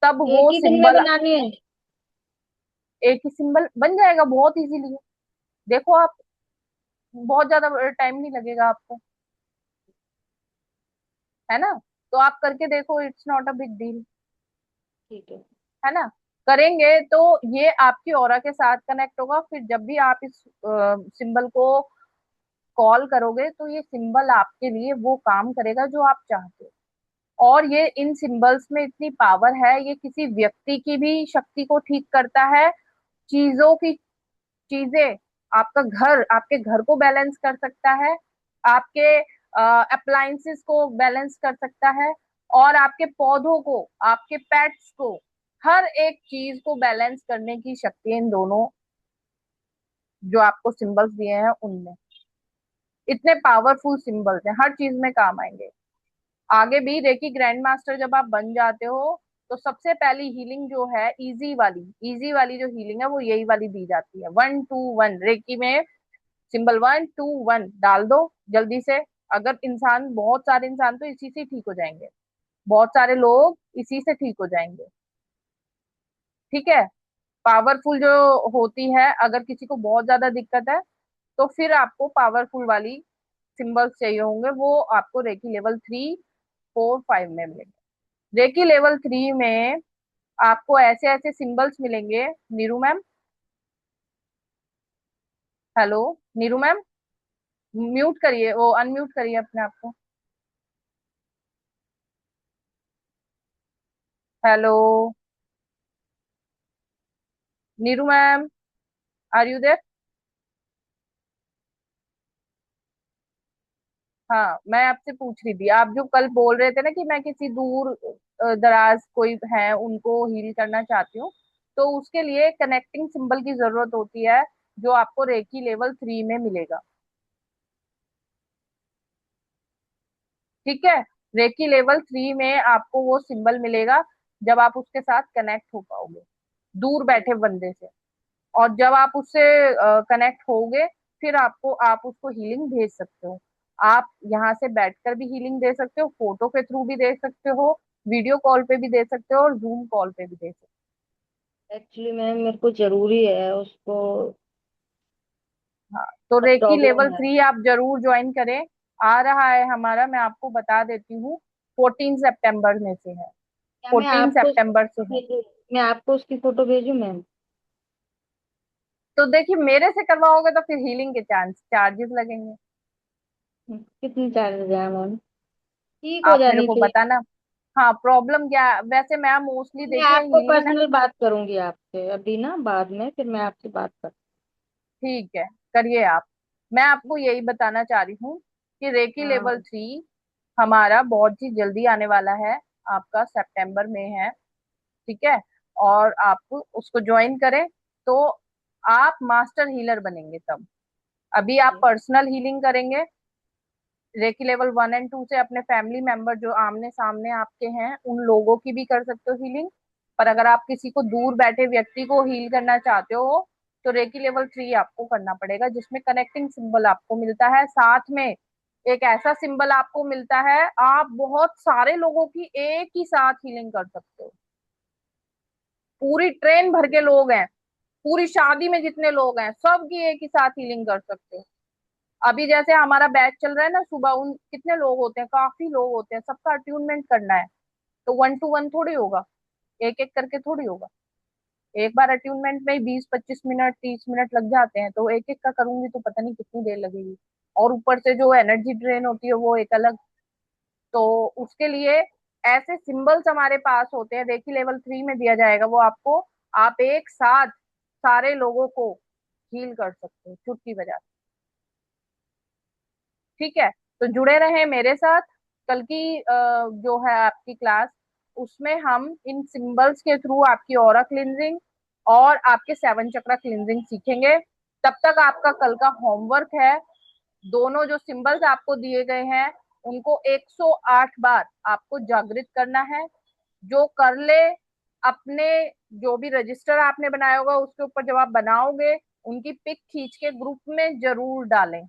तब एक वो ही दिन में सिंबल, बनानी है? एक ही सिंबल बन जाएगा बहुत इजीली। देखो आप, बहुत ज्यादा टाइम नहीं लगेगा आपको, है ना। तो आप करके देखो, it's not a big deal, ठीक है। है ना। करेंगे तो ये आपकी ऑरा के साथ कनेक्ट होगा, फिर जब भी आप इस सिंबल को कॉल करोगे तो ये सिंबल आपके लिए वो काम करेगा जो आप चाहते हो। और ये इन सिंबल्स में इतनी पावर है, ये किसी व्यक्ति की भी शक्ति को ठीक करता है, चीजों की, चीजें, आपका घर, आपके घर को बैलेंस कर सकता है, आपके अप्लायंसेस को बैलेंस कर सकता है, और आपके पौधों को, आपके पेट्स को, हर एक चीज को बैलेंस करने की शक्ति इन दोनों जो आपको सिंबल्स दिए हैं उनमें। इतने पावरफुल सिंबल्स हैं, हर चीज में काम आएंगे। आगे भी रेकी ग्रैंड मास्टर जब आप बन जाते हो तो सबसे पहली हीलिंग जो है, इजी वाली जो हीलिंग है वो यही वाली दी जाती है, 1 2 1 रेकी में। सिंबल 1 2 1 डाल दो जल्दी से। अगर इंसान, बहुत सारे इंसान तो इसी से ठीक हो जाएंगे, बहुत सारे लोग इसी से ठीक हो जाएंगे, ठीक है। पावरफुल जो होती है, अगर किसी को बहुत ज्यादा दिक्कत है तो फिर आपको पावरफुल वाली सिंबल्स चाहिए होंगे, वो आपको रेकी लेवल 3 4 5 में मिलेंगे। रेकी लेवल 3 में आपको ऐसे ऐसे सिंबल्स मिलेंगे। Neeru ma'am, hello, Neeru ma'am, mute करिए, वो अनम्यूट करिए अपने आप को। Hello, Neeru ma'am, are you there? हाँ, मैं आपसे पूछ रही थी, आप जो कल बोल रहे थे ना कि मैं किसी दूर दराज कोई है उनको हील करना चाहती हूँ, तो उसके लिए कनेक्टिंग सिंबल की जरूरत होती है, जो आपको रेकी लेवल 3 में मिलेगा, ठीक है। रेकी लेवल 3 में आपको वो सिंबल मिलेगा जब आप उसके साथ कनेक्ट हो पाओगे, दूर बैठे बंदे से। और जब आप उससे कनेक्ट होगे, फिर आपको, आप उसको हीलिंग भेज सकते हो। आप यहाँ से बैठकर भी हीलिंग दे सकते हो, फोटो के थ्रू भी दे सकते हो, वीडियो कॉल पे भी दे सकते हो, और जूम कॉल पे भी दे सकते एक्चुअली मैम मेरे को जरूरी है उसको, हो। हाँ, तो रेकी प्रॉब्लम लेवल है। 3 आप जरूर ज्वाइन करें। आ रहा है हमारा, मैं आपको बता देती हूँ, 14 सितंबर में से है, क्या मैं 14 आपको सितंबर से है। मैं आपको उसकी फोटो भेजूं मैम? तो देखिए, मेरे से करवाओगे तो फिर हीलिंग के चार्जेस लगेंगे, कितनी चार्जेस है मैम? ठीक हो आप मेरे जानी को चाहिए। बताना। हाँ, प्रॉब्लम क्या, वैसे मैं मोस्टली मैं देखिए आपको हीलिंग ना, पर्सनल बात करूंगी आपसे अभी ना, बाद में फिर मैं आपसे बात कर। ठीक है, करिए आप। मैं आपको यही बताना चाह रही हूँ कि रेकी लेवल हाँ। 3 हमारा बहुत ही जल्दी आने वाला है, आपका सितंबर में है, ठीक है। और आप उसको ज्वाइन करें तो आप मास्टर हीलर बनेंगे तब। अभी आप पर्सनल हीलिंग करेंगे, रेकी लेवल 1 एंड 2 से अपने फैमिली मेंबर जो आमने सामने आपके हैं उन लोगों की भी कर सकते हो हीलिंग। पर अगर आप किसी को दूर बैठे व्यक्ति को हील करना चाहते हो तो रेकी लेवल 3 आपको करना पड़ेगा, जिसमें कनेक्टिंग सिंबल आपको मिलता है, साथ में एक ऐसा सिंबल आपको मिलता है, आप बहुत सारे लोगों की एक ही साथ हीलिंग कर सकते हो। पूरी ट्रेन भर के लोग हैं, पूरी शादी में जितने लोग हैं सबकी एक ही साथ हीलिंग कर सकते हो। अभी जैसे हमारा बैच चल रहा है ना सुबह, उन कितने लोग होते हैं, काफी लोग होते हैं, सबका अट्यूनमेंट करना है, तो 1 to 1 थोड़ी होगा, एक एक करके थोड़ी होगा। एक बार अट्यूनमेंट में ही 20 25 मिनट 30 मिनट लग जाते हैं, तो एक एक का करूंगी तो पता नहीं कितनी देर लगेगी, और ऊपर से जो एनर्जी ड्रेन होती है वो एक अलग। तो उसके लिए ऐसे सिंबल्स हमारे पास होते हैं, रेकी लेवल 3 में दिया जाएगा वो आपको, आप एक साथ सारे लोगों को हील कर सकते हो चुटकी बजा के। ठीक है, तो जुड़े रहें मेरे साथ। कल की जो है आपकी क्लास, उसमें हम इन सिंबल्स के थ्रू आपकी ऑरा क्लींजिंग और आपके 7 चक्रा क्लींजिंग सीखेंगे। तब तक आपका कल का होमवर्क है, दोनों जो सिंबल्स आपको दिए गए हैं उनको 108 बार आपको जागृत करना है। जो कर ले, अपने जो भी रजिस्टर आपने बनाया होगा उसके ऊपर जब आप बनाओगे उनकी पिक खींच के ग्रुप में जरूर डालें।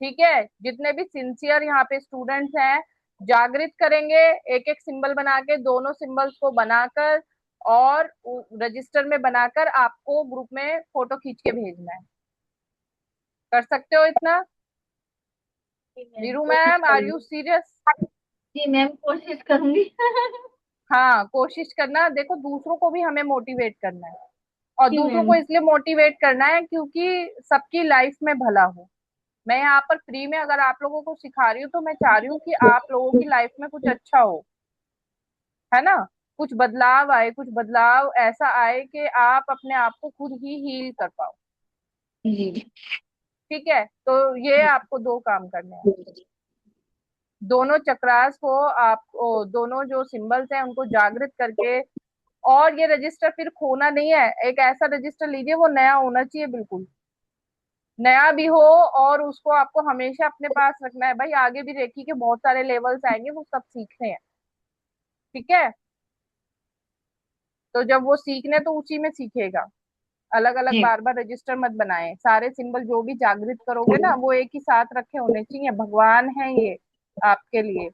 ठीक है, जितने भी सिंसियर यहाँ पे स्टूडेंट्स हैं, जागृत करेंगे एक एक सिंबल बना के, दोनों सिंबल्स को बनाकर और रजिस्टर में बनाकर आपको ग्रुप में फोटो खींच के भेजना है। कर सकते हो इतना? Neeru ma'am, are you serious? जी मैम, कोशिश करूंगी। हाँ, कोशिश करना। देखो, दूसरों को भी हमें मोटिवेट करना है, और जी दूसरों मैम। को इसलिए मोटिवेट करना है क्योंकि सबकी लाइफ में भला हो। मैं यहाँ पर फ्री में अगर आप लोगों को सिखा रही हूँ तो मैं चाह रही हूँ कि आप लोगों की लाइफ में कुछ अच्छा हो, है ना? कुछ बदलाव आए, कुछ बदलाव ऐसा आए कि आप अपने आप को खुद ही हील कर पाओ। जी। ठीक है, तो ये आपको दो काम करने हैं। दोनों चक्रास को आप दोनों जो सिंबल्स हैं उनको जागृत करके, और ये रजिस्टर फिर खोना नहीं है। एक ऐसा रजिस्टर लीजिए, वो नया होना चाहिए, बिल्कुल नया भी हो, और उसको आपको हमेशा अपने पास रखना है। भाई, आगे भी रेकी के बहुत सारे लेवल्स आएंगे, वो सब सीखने हैं। ठीक है, तो जब वो सीखने तो उसी में सीखेगा, अलग अलग जी। बार बार रजिस्टर मत बनाए। सारे सिंबल जो भी जागृत करोगे ना वो एक ही साथ रखे होने चाहिए। भगवान है ये आपके लिए,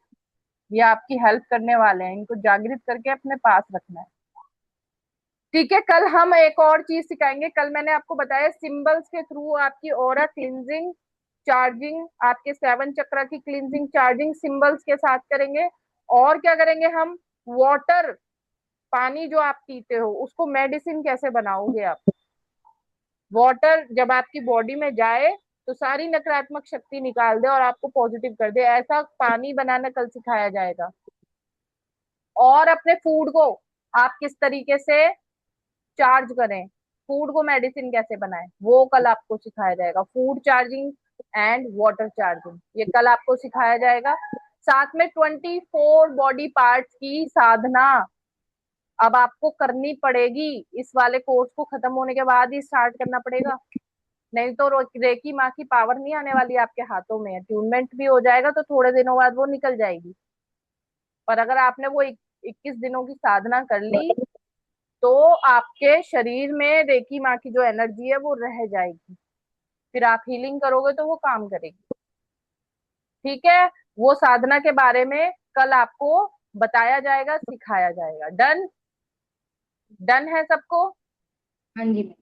ये आपकी हेल्प करने वाले हैं, इनको जागृत करके अपने पास रखना है। ठीक है, कल हम एक और चीज सिखाएंगे। कल मैंने आपको बताया सिंबल्स के थ्रू आपकी ऑरा क्लींजिंग, चार्जिंग, आपके 7 चक्रा की क्लींजिंग चार्जिंग सिंबल्स के साथ करेंगे। और क्या करेंगे हम, वाटर, पानी जो आप पीते हो उसको मेडिसिन कैसे बनाओगे आप। वाटर जब आपकी बॉडी में जाए तो सारी नकारात्मक शक्ति निकाल दे और आपको पॉजिटिव कर दे, ऐसा पानी बनाना कल सिखाया जाएगा। और अपने फूड को आप किस तरीके से चार्ज करें, फूड को मेडिसिन कैसे बनाएं, वो कल आपको सिखाया जाएगा। Food charging and water charging, ये कल आपको सिखाया जाएगा। साथ में 24 बॉडी पार्ट्स की साधना अब आपको करनी पड़ेगी। इस वाले कोर्स को खत्म होने के बाद ही स्टार्ट करना पड़ेगा, नहीं तो रेकी माँ की पावर नहीं आने वाली आपके हाथों में। ट्यूनमेंट भी हो जाएगा तो थोड़े दिनों बाद वो निकल जाएगी, पर अगर आपने वो 21 दिनों की साधना कर ली तो आपके शरीर में रेकी माँ की जो एनर्जी है वो रह जाएगी, फिर आप हीलिंग करोगे तो वो काम करेगी। ठीक है, वो साधना के बारे में कल आपको बताया जाएगा, सिखाया जाएगा। डन? डन है सबको? हाँ जी मैम।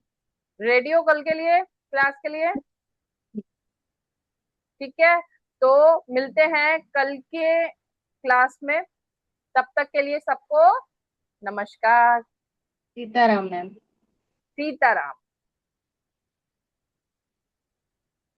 रेडी हो कल के लिए, क्लास के लिए? ठीक है, तो मिलते हैं कल के क्लास में। तब तक के लिए सबको नमस्कार। सीताराम मैम। सीताराम।